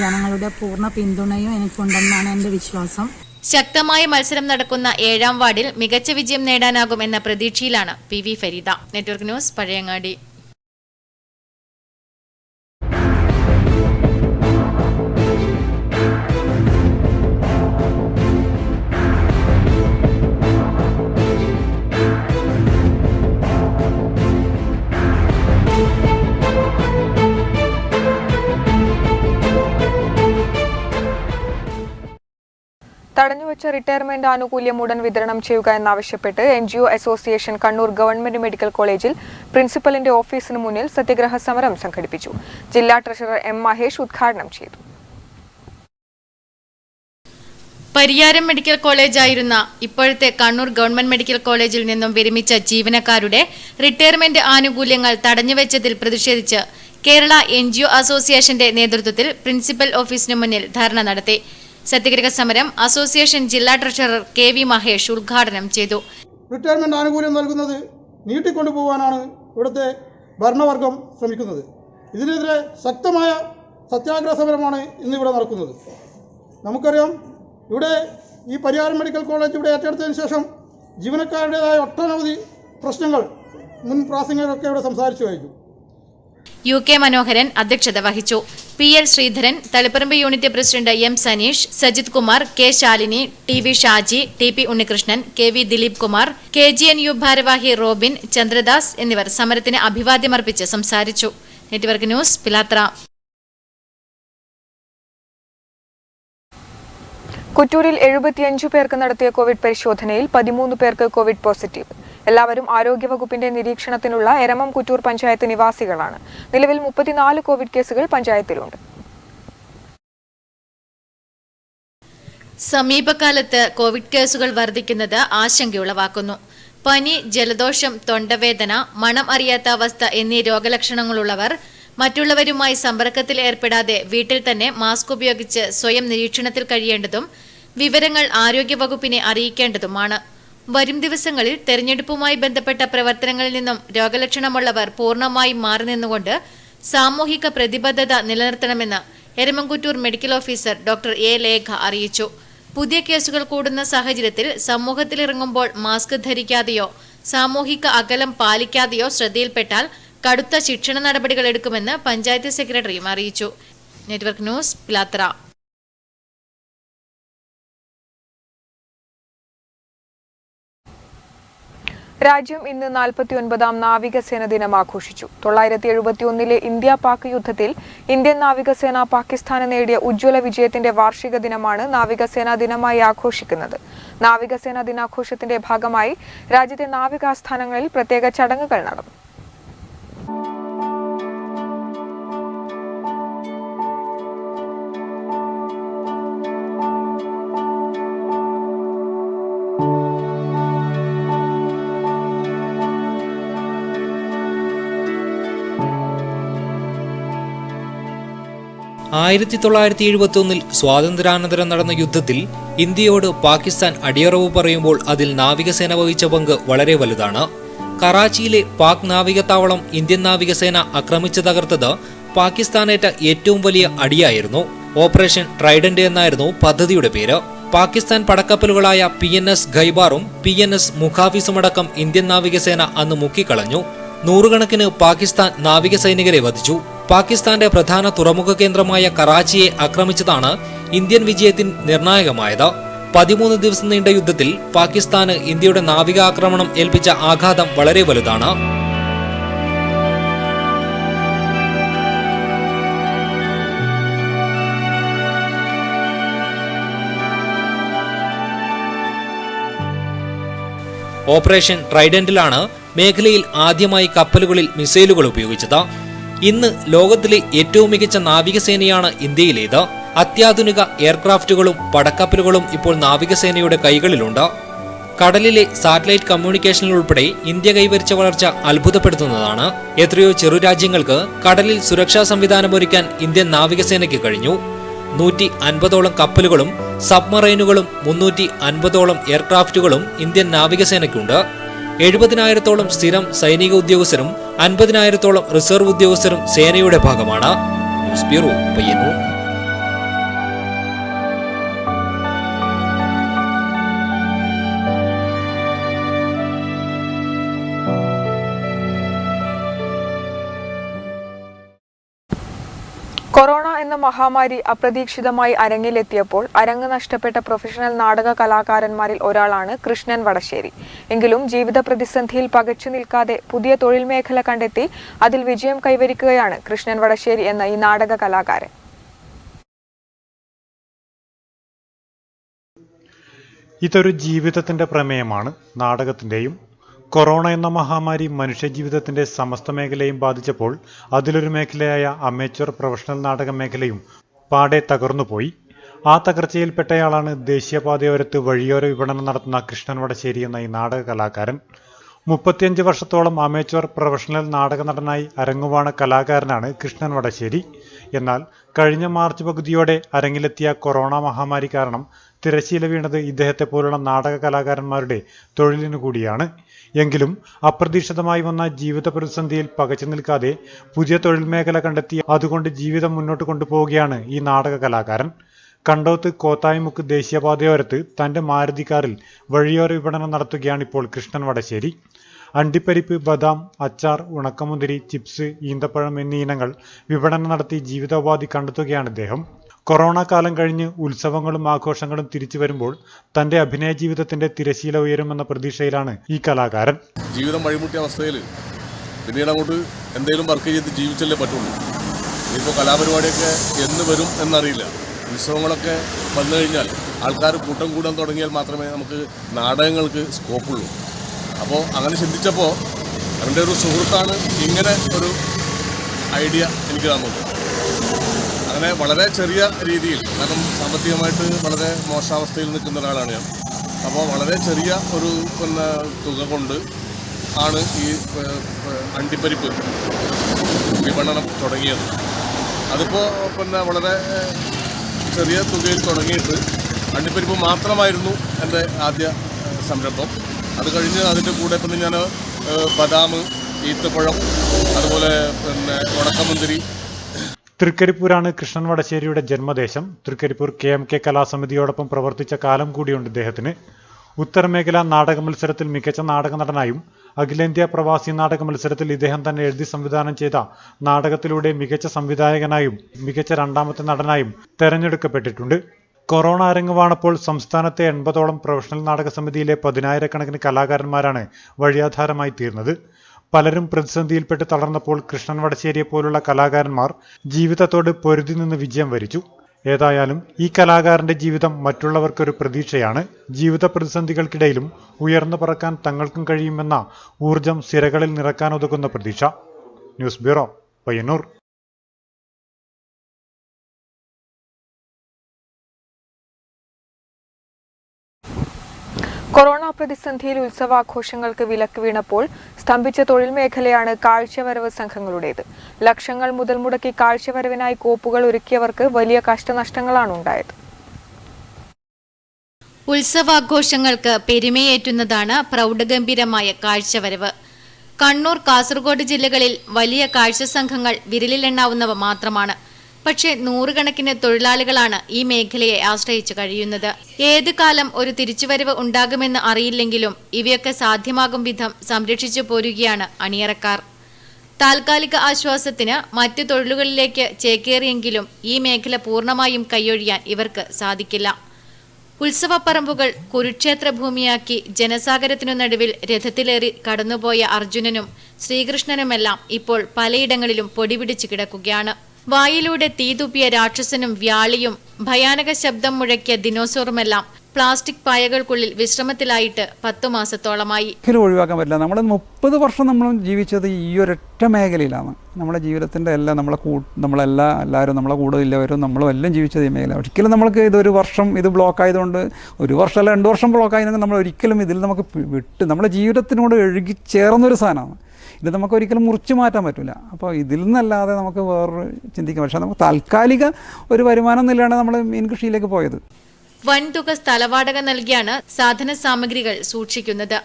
ജനങ്ങളുടെ പൂർണ്ണ പിന്തുണയും എനിക്കുണ്ടെന്നാണ് എൻ്റെ വിശ്വാസം. ശക്തമായ മത്സരം നടക്കുന്ന 7ാം വാർഡിൽ മികച്ച വിജയം നേടാനാകുമെന്ന പ്രതീക്ഷയിലാണ് PV Fareeda. Network news, Pazhayangadi. തടഞ്ഞുവച്ച റിട്ടയർമെന്റ് ആനുകൂല്യം ഉടൻ വിതരണം ചെയ്യുക എന്നാവശ്യപ്പെട്ട് NGO association Kannur government medical കോളേജിൽ പ്രിൻസിപ്പലിന്റെ ഓഫീസിന് മുന്നിൽ സത്യഗ്രഹ സമരം സംഘടിപ്പിച്ചു. ജില്ലാ ട്രഷറർ M മഹേഷ് ഉദ്ഘാടനം ചെയ്തു. പരിയാരം മെഡിക്കൽ കോളേജായിരുന്ന ഇപ്പോഴത്തെ കണ്ണൂർ ഗവൺമെന്റ് മെഡിക്കൽ കോളേജിൽ നിന്നും വിരമിച്ച ജീവനക്കാരുടെ റിട്ടയർമെന്റ് ആനുകൂല്യങ്ങൾ തടഞ്ഞുവെച്ചതിൽ പ്രതിഷേധിച്ച് കേരള NGO അസോസിയേഷന്റെ നേതൃത്വത്തിൽ പ്രിൻസിപ്പൽ ഓഫീസിനു മുന്നിൽ ധർണ നടത്തി. സത്യഗ്രഹ സമരം അസോസിയേഷൻ ജില്ലാ ട്രഷറർ KV മഹേഷ് ഉദ്ഘാടനം ചെയ്തു. റിട്ടയർമെന്റ് ആനുകൂല്യം നൽകുന്നത് നീട്ടിക്കൊണ്ടുപോകാനാണ് ഇവിടുത്തെ ഭരണവർഗം ശ്രമിക്കുന്നത്. ഇതിനെതിരെ ശക്തമായ സത്യാഗ്രഹ സമരമാണ് ഇന്നിവിടെ നടക്കുന്നത്. നമുക്കറിയാം, ഇവിടെ ഈ പരിയാരം മെഡിക്കൽ കോളേജ് ഇവിടെ ഏറ്റെടുത്തതിന് ശേഷം ജീവനക്കാരുടേതായ ഒട്ടനവധി പ്രശ്നങ്ങൾ മുൻ പ്രാസംഗികരൊക്കെ ഇവിടെ സംസാരിച്ചു കഴിഞ്ഞു. UK മനോഹരൻ അധ്യക്ഷത വഹിച്ചു. PL Sreedharan, Taliparamba unit president M Saneesh, Sajith Kumar, K Shalini, TV Shaji, TP Unnikrishnan, KV Dileep Kumar, KGNU ഭാരവാഹി റോബിൻ, ചന്ദ്രദാസ് എന്നിവർ സമരത്തിന് അഭിവാദ്യമർപ്പിച്ച് സംസാരിച്ചു. നെറ്റ്വർക്ക് ന്യൂസ്, പിലാത്ര. കുറ്റൂരിൽ 75 പേർക്ക് നടത്തിയ കോവിഡ് പരിശോധനയിൽ 13 പേർക്ക് കോവിഡ് പോസിറ്റീവ്. എല്ലാവരും ആരോഗ്യവകുപ്പിന്റെ നിരീക്ഷണത്തിനുള്ള എരമം കുറ്റൂർ പഞ്ചായത്ത് നിവാസികളാണ്. നിലവിൽ 34 കോവിഡ് കേസുകൾ പഞ്ചായത്തിലുണ്ട്. സമീപകാലത്ത് കോവിഡ് കേസുകൾ വർദ്ധിക്കുന്നത് ആശങ്കയുളവാക്കുന്നു. പനി, ജലദോഷം, തൊണ്ടവേദന, മണം അറിയാത്ത അവസ്ഥ എന്നീ രോഗലക്ഷണങ്ങളുള്ളവർ മറ്റുള്ളവരുമായി സമ്പർക്കത്തിൽ ഏർപ്പെടാതെ വീട്ടിൽ തന്നെ മാസ്ക് ഉപയോഗിച്ച് സ്വയം നിരീക്ഷണത്തിൽ കഴിയേണ്ടതും വിവരങ്ങൾ ആരോഗ്യവകുപ്പിനെ അറിയിക്കേണ്ടതുമാണ്. വരും ദിവസങ്ങളിൽ തെരഞ്ഞെടുപ്പുമായി ബന്ധപ്പെട്ട പ്രവർത്തനങ്ങളിൽ നിന്നും രോഗലക്ഷണമുള്ളവർ പൂർണ്ണമായും മാറി നിന്നുകൊണ്ട് സാമൂഹിക പ്രതിബദ്ധത നിലനിർത്തണമെന്ന് Eramamkuttoor medical officer doctor A Lekha അറിയിച്ചു. പുതിയ കേസുകൾ കൂടുന്ന സാഹചര്യത്തിൽ സമൂഹത്തിലിറങ്ങുമ്പോൾ മാസ്ക് ധരിക്കാതെയോ സാമൂഹിക അകലം പാലിക്കാതെയോ ശ്രദ്ധയിൽപ്പെട്ടാൽ കടുത്ത ശിക്ഷണ നടപടികൾ എടുക്കുമെന്ന് പഞ്ചായത്ത് സെക്രട്ടറിയും അറിയിച്ചു. Network news, Pilathara. രാജ്യം ഇന്ന് 49ാം നാവികസേന ദിനം ആഘോഷിച്ചു. 971 ഇന്ത്യ-പാക് യുദ്ധത്തിൽ ഇന്ത്യൻ നാവികസേന പാകിസ്ഥാന് നേടിയ ഉജ്ജ്വല വിജയത്തിന്റെ വാർഷിക ദിനമാണ് നാവികസേനാ ദിനമായി ആഘോഷിക്കുന്നത്. നാവികസേനാ ദിനാഘോഷത്തിന്റെ ഭാഗമായി രാജ്യത്തെ നാവികാസ്ഥാനങ്ങളിൽ പ്രത്യേക ചടങ്ങുകൾ നടന്നു. ആയിരത്തി 1971 സ്വാതന്ത്ര്യാനന്തരം നടന്ന യുദ്ധത്തിൽ ഇന്ത്യയോട് പാകിസ്ഥാൻ അടിയറവ് പറയുമ്പോൾ അതിൽ നാവികസേന വഹിച്ച പങ്ക് വളരെ വലുതാണ്. കറാച്ചിയിലെ പാക് നാവികത്താവളം ഇന്ത്യൻ നാവികസേന ആക്രമിച്ചു തകർത്തത് പാകിസ്ഥാനേറ്റ ഏറ്റവും വലിയ അടിയായിരുന്നു. ഓപ്പറേഷൻ ട്രൈഡന്റ് എന്നായിരുന്നു പദ്ധതിയുടെ പേര്. പാകിസ്ഥാൻ പടക്കപ്പലുകളായ PNS ഖൈബാറും PNS മുഖാഫിസുമടക്കം ഇന്ത്യൻ നാവികസേന അന്ന് മുക്കിക്കളഞ്ഞു. നൂറുകണക്കിന് പാകിസ്ഥാൻ നാവികസൈനികരെ വധിച്ചു. പാകിസ്ഥാന്റെ പ്രധാന തുറമുഖ കേന്ദ്രമായ കറാച്ചിയെ ആക്രമിച്ചതാണ് ഇന്ത്യൻ വിജയത്തിന് നിർണായകമായത്. 13 ദിവസം നീണ്ട യുദ്ധത്തിൽ പാകിസ്ഥാന് ഇന്ത്യയുടെ നാവികാക്രമണം ഏൽപ്പിച്ച ആഘാതം വളരെ വലുതാണ്. ഓപ്പറേഷൻ ട്രൈഡന്റിലാണ് മേഖലയിൽ ആദ്യമായി കപ്പലുകളിൽ മിസൈലുകൾ ഉപയോഗിച്ചത്. ഇന്ന് ലോകത്തിലെ ഏറ്റവും മികച്ച നാവികസേനയാണ് ഇന്ത്യയിലേത്. അത്യാധുനിക എയർക്രാഫ്റ്റുകളും പടക്കപ്പലുകളും ഇപ്പോൾ നാവികസേനയുടെ കൈകളിലുണ്ട്. കടലിലെ സാറ്റലൈറ്റ് കമ്മ്യൂണിക്കേഷനിൽ ഉൾപ്പെടെ ഇന്ത്യ കൈവരിച്ച വളർച്ച അത്ഭുതപ്പെടുത്തുന്നതാണ്. എത്രയോ ചെറു രാജ്യങ്ങൾക്ക് കടലിൽ സുരക്ഷാ സംവിധാനമൊരുക്കാൻ ഇന്ത്യൻ നാവികസേനയ്ക്ക് കഴിഞ്ഞു. 150ഓളം കപ്പലുകളും സബ്മറൈനുകളും 350ഓളം എയർക്രാഫ്റ്റുകളും ഇന്ത്യൻ നാവികസേനയ്ക്കുണ്ട്. 70,000-ഓളം സ്ഥിരം സൈനിക ഉദ്യോഗസ്ഥരും 50,000-ഓളം റിസർവ് ഉദ്യോഗസ്ഥരും സേനയുടെ ഭാഗമാണ്. News bureau, Payyanur. കൊറോണ എന്ന മഹാമാരി അപ്രതീക്ഷിതമായി അരങ്ങിലെത്തിയപ്പോൾ അരങ്ങ് നഷ്ടപ്പെട്ട പ്രൊഫഷണൽ നാടക കലാകാരന്മാരിൽ ഒരാളാണ് കൃഷ്ണൻ വടശ്ശേരി. എങ്കിലും ജീവിത പ്രതിസന്ധിയിൽ പകച്ചു നിൽക്കാതെ പുതിയ തൊഴിൽ മേഖല കണ്ടെത്തി അതിൽ വിജയം കൈവരിക്കുകയാണ് കൃഷ്ണൻ വടശ്ശേരി എന്ന ഈ നാടക കലാകാരൻ. ഇതൊരു ജീവിതത്തിന്റെ പ്രമേയമാണ് നാടകത്തിന്റെയും. കൊറോണ എന്ന മഹാമാരി മനുഷ്യജീവിതത്തിന്റെ സമസ്ത മേഖലയും ബാധിച്ചപ്പോൾ അതിലൊരു മേഖലയായ അമേച്വർ പ്രൊഫഷണൽ നാടക മേഖലയും പാടെ തകർന്നുപോയി. ആ തകർച്ചയിൽപ്പെട്ടയാളാണ് ദേശീയപാതയോരത്ത് വഴിയോര വിപണനം നടത്തുന്ന കൃഷ്ണൻ വടശ്ശേരി എന്ന ഈ നാടക കലാകാരൻ. 35 വർഷത്തോളം അമേച്വർ പ്രൊഫഷണൽ നാടക നടനായി അരങ്ങുവാണ കലാകാരനാണ് കൃഷ്ണൻ വടശ്ശേരി. എന്നാൽ കഴിഞ്ഞ മാർച്ച് പകുതിയോടെ അരങ്ങിലെത്തിയ കൊറോണ മഹാമാരി കാരണം തിരശ്ശീല വീണത് ഇദ്ദേഹത്തെ പോലുള്ള നാടക കലാകാരന്മാരുടെ തൊഴിലിനു കൂടിയാണ്. എങ്കിലും അപ്രതീക്ഷിതമായി വന്ന ജീവിത പ്രതിസന്ധിയിൽ പകച്ചു നിൽക്കാതെ പുതിയ തൊഴിൽ മേഖല കണ്ടെത്തി അതുകൊണ്ട് ജീവിതം മുന്നോട്ട് കൊണ്ടുപോവുകയാണ് ഈ നാടക കലാകാരൻ. കണ്ടോത്ത് കോത്തായിമുക്ക് ദേശീയപാതയോരത്ത് തന്റെ മാരുതി കാറിൽ വഴിയോര വിപണനം നടത്തുകയാണിപ്പോൾ കൃഷ്ണൻ വടശ്ശേരി. അണ്ടിപ്പരിപ്പ്, ബദാം, അച്ചാർ, ഉണക്കമുന്തിരി, ചിപ്സ്, ഈന്തപ്പഴം എന്നീ ഇനങ്ങൾ വിപണനം നടത്തി ജീവിതോപാധി കണ്ടെത്തുകയാണ് ഇദ്ദേഹം. കൊറോണ കാലം കഴിഞ്ഞ് ഉത്സവങ്ങളും ആഘോഷങ്ങളും തിരിച്ചു വരുമ്പോൾ തന്റെ അഭിനയ ജീവിതത്തിന്റെ തിരശീല ഉയരുമെന്ന പ്രതീക്ഷയിലാണ് ഈ കലാകാരൻ. ജീവിതം വഴിമുട്ടിയ അവസ്ഥയിൽ പിന്നീട് അങ്ങോട്ട് എന്തെങ്കിലും വർക്ക് ചെയ്ത് ജീവിച്ചല്ലേ പറ്റുള്ളൂ. ഇപ്പോൾ കലാപരിപാടിയൊക്കെ എന്ന് വരും എന്നറിയില്ല. ഉത്സവങ്ങളൊക്കെ വന്നു കഴിഞ്ഞാൽ ആൾക്കാർ കൂട്ടം കൂടാൻ തുടങ്ങിയാൽ മാത്രമേ നമുക്ക് നാടകങ്ങൾക്ക് സ്കോപ്പുള്ളൂ. അപ്പോൾ അങ്ങനെ ചിന്തിച്ചപ്പോൾ എൻ്റെ ഒരു സുഹൃത്താണ് ഇങ്ങനെ ഒരു ഐഡിയ എനിക്ക് തന്നത്. അങ്ങനെ വളരെ ചെറിയ രീതിയിൽ, കാരണം സാമ്പത്തികമായിട്ട് വളരെ മോശാവസ്ഥയിൽ നിൽക്കുന്ന ഒരാളാണ് ഞാൻ. അപ്പോൾ വളരെ ചെറിയ ഒരു തുക കൊണ്ട് ആണ് ഈ അണ്ടിപ്പരിപ്പ് വിപണനം തുടങ്ങിയത്. അതിപ്പോൾ വളരെ ചെറിയ തുകയിൽ തുടങ്ങിയിട്ട് അണ്ടിപ്പരിപ്പ് മാത്രമായിരുന്നു എൻ്റെ ആദ്യ സംരംഭം. അത് കഴിഞ്ഞ് അതിൻ്റെ കൂടെ പിന്നെ ഞാൻ ബദാം, ഈത്തപ്പഴം, അതുപോലെ ഉണക്കമുന്തിരി. തൃക്കരിപ്പൂരാണ് കൃഷ്ണൻ വടശ്ശേരിയുടെ ജന്മദേശം. തൃക്കരിപ്പൂർ KMK കലാസമിതിയോടൊപ്പം പ്രവർത്തിച്ച കാലം കൂടിയുണ്ട് ഇദ്ദേഹത്തിന്. ഉത്തരമേഖല നാടക മത്സരത്തിൽ മികച്ച നാടക നടനായും അഖിലേന്ത്യാ പ്രവാസി നാടക മത്സരത്തിൽ ഇദ്ദേഹം തന്നെ എഴുതി സംവിധാനം ചെയ്ത നാടകത്തിലൂടെ മികച്ച സംവിധായകനായും മികച്ച രണ്ടാമത്തെ നടനായും തെരഞ്ഞെടുക്കപ്പെട്ടിട്ടുണ്ട്. കൊറോണ അരങ്ങുവാണപ്പോൾ സംസ്ഥാനത്തെ 80ഓളം പ്രൊഫഷണൽ നാടക സമിതിയിലെ 10,000-കണക്കിന് കലാകാരന്മാരാണ് വഴിയാധാരമായി തീർന്നത്. പലരും പ്രതിസന്ധിയിൽപ്പെട്ട് തളർന്നപ്പോൾ കൃഷ്ണൻ വടശ്ശേരിയെ പോലുള്ള കലാകാരന്മാർ ജീവിതത്തോട് പൊരുതി നിന്ന് വിജയം വരിച്ചു. ഏതായാലും ഈ കലാകാരന്റെ ജീവിതം മറ്റുള്ളവർക്കൊരു പ്രതീക്ഷയാണ്. ജീവിത പ്രതിസന്ധികൾക്കിടയിലും ഉയർന്നു പറക്കാൻ തങ്ങൾക്കും കഴിയുമെന്ന ഊർജം സിരകളിൽ നിറക്കാനുതകുന്ന പ്രതീക്ഷ. News bureau, Payyanur. കൊറോണ പ്രതിസന്ധിയിൽ ഉത്സവാഘോഷങ്ങൾക്ക് വിലക്ക് വീണപ്പോൾ സ്തംഭിച്ച തൊഴിൽ മേഖലയാണ് കാഴ്ചവരവ് സംഘങ്ങളുടേത്. ലക്ഷങ്ങൾ മുതൽ മുടക്കി കാഴ്ചവരവിനായി കോപ്പുകൾ ഒരുക്കിയവർക്ക് വലിയ കഷ്ടനഷ്ടങ്ങളാണ് ഉണ്ടായത്. ഉത്സവാഘോഷങ്ങൾക്ക് പെരുമയേറ്റുന്നതാണ് പ്രൗഢഗംഭീരമായ കാഴ്ചവരവ്. കണ്ണൂർ, കാസർഗോഡ് ജില്ലകളിൽ വലിയ കാഴ്ച സംഘങ്ങൾ വിരലിലെണ്ണാവുന്നവ മാത്രമാണ്. പക്ഷേ നൂറുകണക്കിന് തൊഴിലാളികളാണ് ഈ മേഖലയെ ആശ്രയിച്ചു കഴിയുന്നത്. ഏത് കാലം ഒരു തിരിച്ചുവരവ് ഉണ്ടാകുമെന്ന് അറിയില്ലെങ്കിലും ഇവയൊക്കെ സാധ്യമാകും വിധം സംരക്ഷിച്ചു പോരുകയാണ് അണിയറക്കാർ. താൽക്കാലിക ആശ്വാസത്തിന് മറ്റു തൊഴിലുകളിലേക്ക് ചേക്കേറിയെങ്കിലും ഈ മേഖല പൂർണ്ണമായും കൈയൊഴിയാൻ ഇവർക്ക് സാധിക്കില്ല. ഉത്സവപ്പറമ്പുകൾ കുരുക്ഷേത്ര ഭൂമിയാക്കി ജനസാഗരത്തിനു നടുവിൽ രഥത്തിലേറി കടന്നുപോയ അർജുനനും ശ്രീകൃഷ്ണനുമെല്ലാം ഇപ്പോൾ പലയിടങ്ങളിലും പൊടിപിടിച്ചു കിടക്കുകയാണ്. വായിലൂടെ തീതുപ്പിയ രാക്ഷസനും വ്യാളിയും ഭയാനക ശബ്ദം മുഴക്കിയ ദിനോസോറുമെല്ലാം പ്ലാസ്റ്റിക് പായകൾക്കുള്ളിൽ വിശ്രമത്തിലായിട്ട് 10 മാസത്തോളമായി. ഒഴിവാക്കാൻ പറ്റില്ല. നമ്മൾ 30 വർഷം നമ്മൾ ജീവിച്ചത് ഈ ഒരൊറ്റ മേഖലയിലാണ്. നമ്മുടെ ജീവിതത്തിൻ്റെ എല്ലാം നമ്മളെല്ലാവരും നമ്മളെ കൂടെ ഇല്ലവരും നമ്മളും എല്ലാം ജീവിച്ചത് ഈ മേഖല. ഒരിക്കലും നമ്മൾക്ക് ഇതൊരു വർഷം ഇത് ബ്ലോക്ക് ആയതുകൊണ്ട്, 1 വർഷം അല്ല 2 വർഷം ബ്ലോക്ക് ആയതെങ്കിൽ നമ്മൾ ഒരിക്കലും ഇതിൽ നമുക്ക് നമ്മുടെ ജീവിതത്തിനോട് ഒഴുകി ചേർന്നൊരു സാധനമാണ്. ഇത് നമുക്ക് ഒരിക്കലും മുറിച്ചു മാറ്റാൻ പറ്റില്ല. അപ്പോൾ ഇതിൽ നിന്നല്ലാതെ നമുക്ക് വേറൊരു ചിന്തിക്കാം. പക്ഷേ നമുക്ക് താൽക്കാലിക ഒരു വരുമാനം നിലയാണ് നമ്മൾ മീൻ കൃഷിയിലേക്ക് പോയത്. വൻതുക സ്ഥലവാടക നൽകിയാണ് സാധന സാമഗ്രികൾ സൂക്ഷിക്കുന്നത്.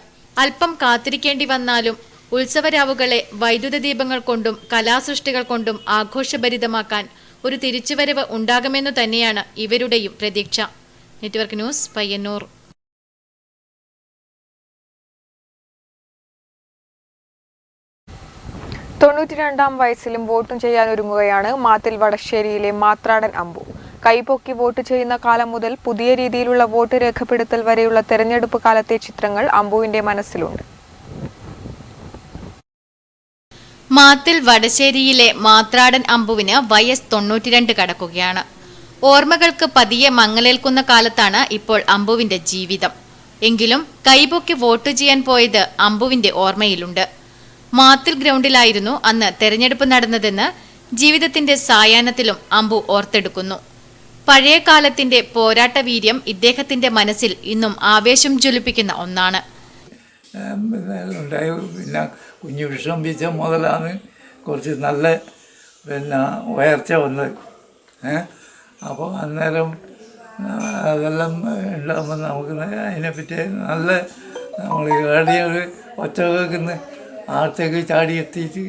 അല്പം കാത്തിരിക്കേണ്ടി വന്നാലും ഉത്സവരാവുകളെ വൈദ്യുത ദീപങ്ങൾ കൊണ്ടും കലാസൃഷ്ടികൾ കൊണ്ടും ആഘോഷഭരിതമാക്കാൻ ഒരു തിരിച്ചുവരവ് ഉണ്ടാകുമെന്നു തന്നെയാണ് ഇവരുടെയും പ്രതീക്ഷ. Network news, Payyanur. തൊണ്ണൂറ്റിരണ്ടാം വയസ്സിലും വോട്ടും ചെയ്യാനൊരുങ്ങുകയാണ് മാത്തിൽ വടശ്ശേരിയിലെ മാത്രാടൻ അമ്പു. കൈപൊക്കി വോട്ട് ചെയ്യുന്ന കാലം മുതൽ പുതിയ രീതിയിലുള്ള വോട്ട് രേഖപ്പെടുത്തൽ വരെയുള്ള തെരഞ്ഞെടുപ്പ് കാലത്തെ ചിത്രങ്ങൾ അമ്പുവിന്റെ മനസ്സിലുണ്ട്. മാത്തിൽ വടശ്ശേരിയിലെ മാത്രാടൻ അമ്പുവിന് വയസ്സ് 92 കടക്കുകയാണ്. ഓർമ്മകൾക്ക് പതിയെ മങ്ങലേൽക്കുന്ന കാലത്താണ് ഇപ്പോൾ അമ്പുവിന്റെ ജീവിതം. എങ്കിലും കൈപൊക്കി വോട്ട് ചെയ്യാൻ പോയത് അമ്പുവിന്റെ ഓർമ്മയിലുണ്ട്. മാത്തിൽ ഗ്രൗണ്ടിലായിരുന്നു അന്ന് തെരഞ്ഞെടുപ്പ് നടന്നതെന്ന് ജീവിതത്തിന്റെ സായാഹ്നത്തിലും അമ്പു ഓർത്തെടുക്കുന്നു. പഴയ കാലത്തിന്റെ പോരാട്ട വീര്യം ഇദ്ദേഹത്തിന്റെ മനസ്സിൽ ഇന്നും ആവേശം ജ്വലിപ്പിക്കുന്ന ഒന്നാണ്. പിന്നെ കുഞ്ഞു വിശ്രമിച്ച മുതലാണ് കുറച്ച് നല്ല ഉയർച്ച വന്നത്. അപ്പോൾ അന്നേരം അതെല്ലാം ഉണ്ടാകുമ്പോൾ നമുക്ക് അതിനെപ്പറ്റി നല്ല നമ്മൾ ഏടിയ ഒച്ച കേൾക്കുന്ന ആർത്തേക്ക് ചാടി എത്തിയിട്ട്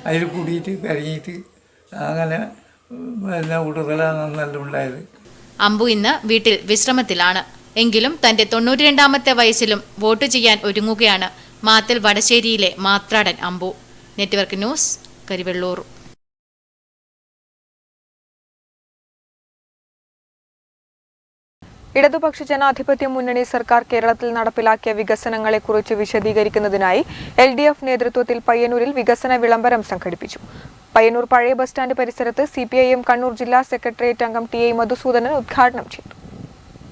അതിൽ കൂടിയിട്ട് കരങ്ങിയിട്ട് അങ്ങനെ കൂടുതലാണ് നല്ല ഉണ്ടായത്. അമ്പു ഇന്ന് വീട്ടിൽ വിശ്രമത്തിലാണ്. എങ്കിലും തന്റെ 92ാമത്തെ വയസ്സിലും വോട്ട് ചെയ്യാൻ ഒരുങ്ങുകയാണ് മാത്തൽ വടശ്ശേരിയിലെ മാത്രാടൻ അമ്പു. Network news, Karivellur. ഇടതുപക്ഷ ജനാധിപത്യ മുന്നണി സർക്കാർ കേരളത്തിൽ നടപ്പിലാക്കിയ വികസനങ്ങളെക്കുറിച്ച് വിശദീകരിക്കുന്നതിനായി LDF നേതൃത്വത്തിൽ പയ്യന്നൂരിൽ വികസന വിളംബരം സംഘടിപ്പിച്ചു. പയ്യന്നൂർ പഴയ ബസ് സ്റ്റാൻഡ് പരിസരത്ത് CPIM കണ്ണൂർ ജില്ലാ സെക്രട്ടേറിയറ്റ് അംഗം TI മധുസൂദനൻ ഉദ്ഘാടനം ചെയ്തു.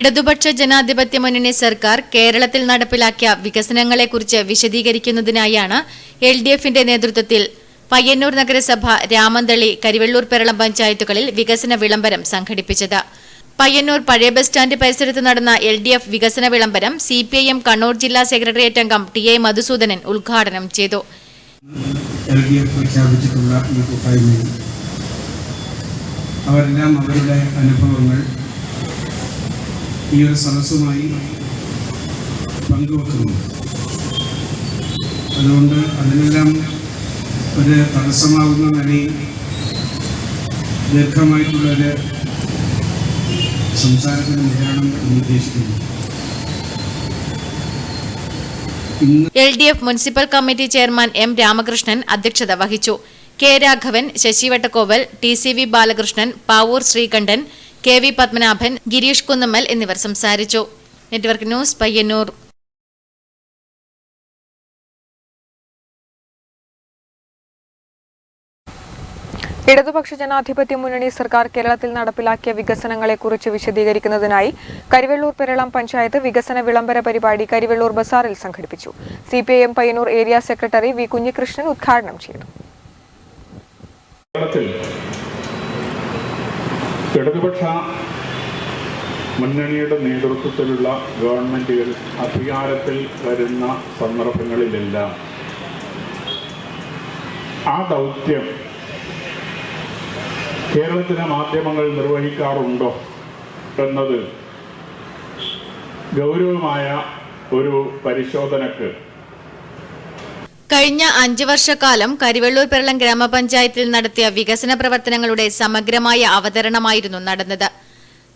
ഇടതുപക്ഷ ജനാധിപത്യ മുന്നണി സർക്കാർ കേരളത്തിൽ നടപ്പിലാക്കിയ വികസനങ്ങളെക്കുറിച്ച് വിശദീകരിക്കുന്നതിനായാണ് LDFന്റെ നേതൃത്വത്തിൽ പയ്യന്നൂർ നഗരസഭ, രാമന്തളി, കരിവെള്ളൂർ പെരളം പഞ്ചായത്തുകളിൽ വികസന വിളംബരം സംഘടിപ്പിച്ചത്. പയ്യന്നൂർ പഴയ ബസ് സ്റ്റാൻഡ് പരിസരത്ത് നടന്ന LDF വികസന വിളംബരം CPIM കണ്ണൂർ ജില്ലാ സെക്രട്ടേറിയറ്റ് അംഗം TI മധുസൂദനൻ ഉദ്ഘാടനം ചെയ്തു. LDF പ്രഖ്യാപിച്ചിട്ടുള്ള ഈ കൂട്ടായ്മയിൽ അവരെല്ലാം അവരുടെ അനുഭവങ്ങൾ ഈ ഒരു സദസ്സുമായി പങ്കുവെക്കുന്നു. അതുകൊണ്ട് അതിനെല്ലാം ഒരു തടസ്സമാകുന്ന നിലയിൽ ദീർഘമായിട്ടുള്ളൊരു സംസാരത്തിന് നിലയാണ് ഉദ്ദേശിക്കുന്നത്. LDF municipal committee chairman M Ramakrishnan അധ്യക്ഷത വഹിച്ചു. K Raghavan, Sasi Vattakkoval, TCV Balakrishnan, Pavoor Sreekandan, KV Padmanabhan, Girish Kunnamal എന്നിവർ സംസാരിച്ചു. Network news, Payyanur. ഇടതുപക്ഷ ജനാധിപത്യ മുന്നണി സർക്കാർ കേരളത്തിൽ നടപ്പിലാക്കിയ വികസനങ്ങളെക്കുറിച്ച് വിശദീകരിക്കുന്നതിനായി കരിവെള്ളൂർ പെരളം പഞ്ചായത്ത് വികസന വിളംബര പരിപാടി കരിവെള്ളൂർ ബസാറിൽ സംഘടിപ്പിച്ചു. CPIM Payyanur area secretary V Kunhikrishnan ഉദ്ഘാടനം ചെയ്തു. ഇടതുപക്ഷ മുന്നണിയുടെ നേതൃത്വത്തിലുള്ള ഗവൺമെന്റുകൾ അധികാരത്തിൽ വരുന്ന സന്ദർഭങ്ങളിലെല്ലാം ആ ദൗത്യം കേരളത്തിലെ മാധ്യമങ്ങൾ നിർവഹിക്കാറുണ്ടോ എന്നത് ഗൗരവമായ ഒരു പരിശോധനക്ക് കഴിഞ്ഞ 5 വർഷക്കാലം കരിവെള്ളൂർ പെരളം ഗ്രാമപഞ്ചായത്തിൽ നടത്തിയ വികസന പ്രവർത്തനങ്ങളുടെ സമഗ്രമായ അവതരണമായിരുന്നു നടന്നത്.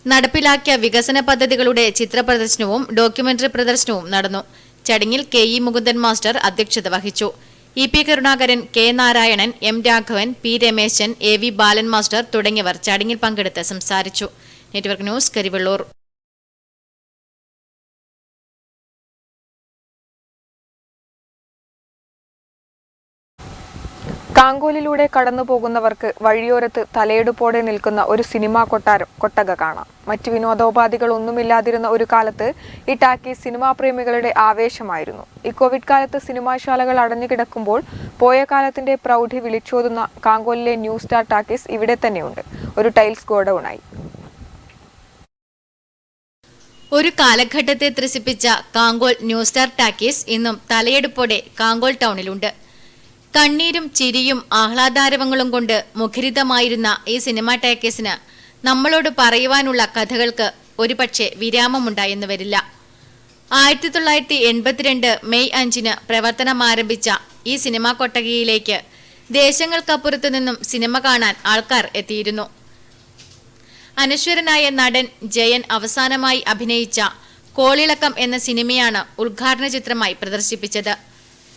നടപ്പിലാക്കിയ വികസന പദ്ധതികളുടെ ചിത്രപ്രദർശനവും ഡോക്യുമെന്ററി പ്രദർശനവും നടന്നു. ചടങ്ങിൽ KE മുകുന്ദൻ മാസ്റ്റർ അധ്യക്ഷത വഹിച്ചു. EP Karunakaran, K Narayanan, M Raghavan, P Rameshan, AV Balan master തുടങ്ങിയവർ ചടങ്ങിൽ പങ്കെടുത്ത് സംസാരിച്ചു. Network news, Karivellur. കാങ്കോലിലൂടെ കടന്നുപോകുന്നവർക്ക് വഴിയോരത്ത് തലയെടുപ്പോടെ നിൽക്കുന്ന ഒരു സിനിമാ കൊട്ടക കാണാം. മറ്റു വിനോദോപാധികളൊന്നുമില്ലാതിരുന്ന ഒരു കാലത്ത് ഈ ടാക്കീസ് സിനിമാ പ്രേമികളുടെ ആവേശമായിരുന്നു. ഈ കോവിഡ് കാലത്ത് സിനിമാശാലകൾ അടഞ്ഞുകിടക്കുമ്പോൾ പോയ കാലത്തിന്റെ പ്രൗഢി വിളിച്ചോതുന്ന കാങ്കോലിലെ ന്യൂ സ്റ്റാർ ടാക്കീസ് ഇവിടെ തന്നെയുണ്ട്. ഒരു ടൈൽസ് ഗോഡൌണായി. ഒരു കാലഘട്ടത്തെ ത്രസിപ്പിച്ച കാങ്കോൽ ന്യൂ സ്റ്റാർ ടാക്കീസ് ഇന്നും തലയെടുപ്പോടെ കാങ്കോൽ ടൗണിലുണ്ട്. കണ്ണീരും ചിരിയും ആഹ്ലാദാരവങ്ങളും കൊണ്ട് മുഖരിതമായിരുന്ന ഈ സിനിമാ ടാക്കീസിന് നമ്മളോട് പറയുവാനുള്ള കഥകൾക്ക് ഒരുപക്ഷെ വിരാമമുണ്ടായെന്ന് വരില്ല. 1982 മെയ് 5 പ്രവർത്തനം ആരംഭിച്ച ഈ സിനിമാ കൊട്ടകയിലേക്ക് ദേശങ്ങൾക്കപ്പുറത്തു നിന്നും സിനിമ കാണാൻ ആൾക്കാർ എത്തിയിരുന്നു. അനശ്വരനായ നടൻ ജയൻ അവസാനമായി അഭിനയിച്ച കോളിളക്കം എന്ന സിനിമയാണ് ഉദ്ഘാടന ചിത്രമായി പ്രദർശിപ്പിച്ചത്.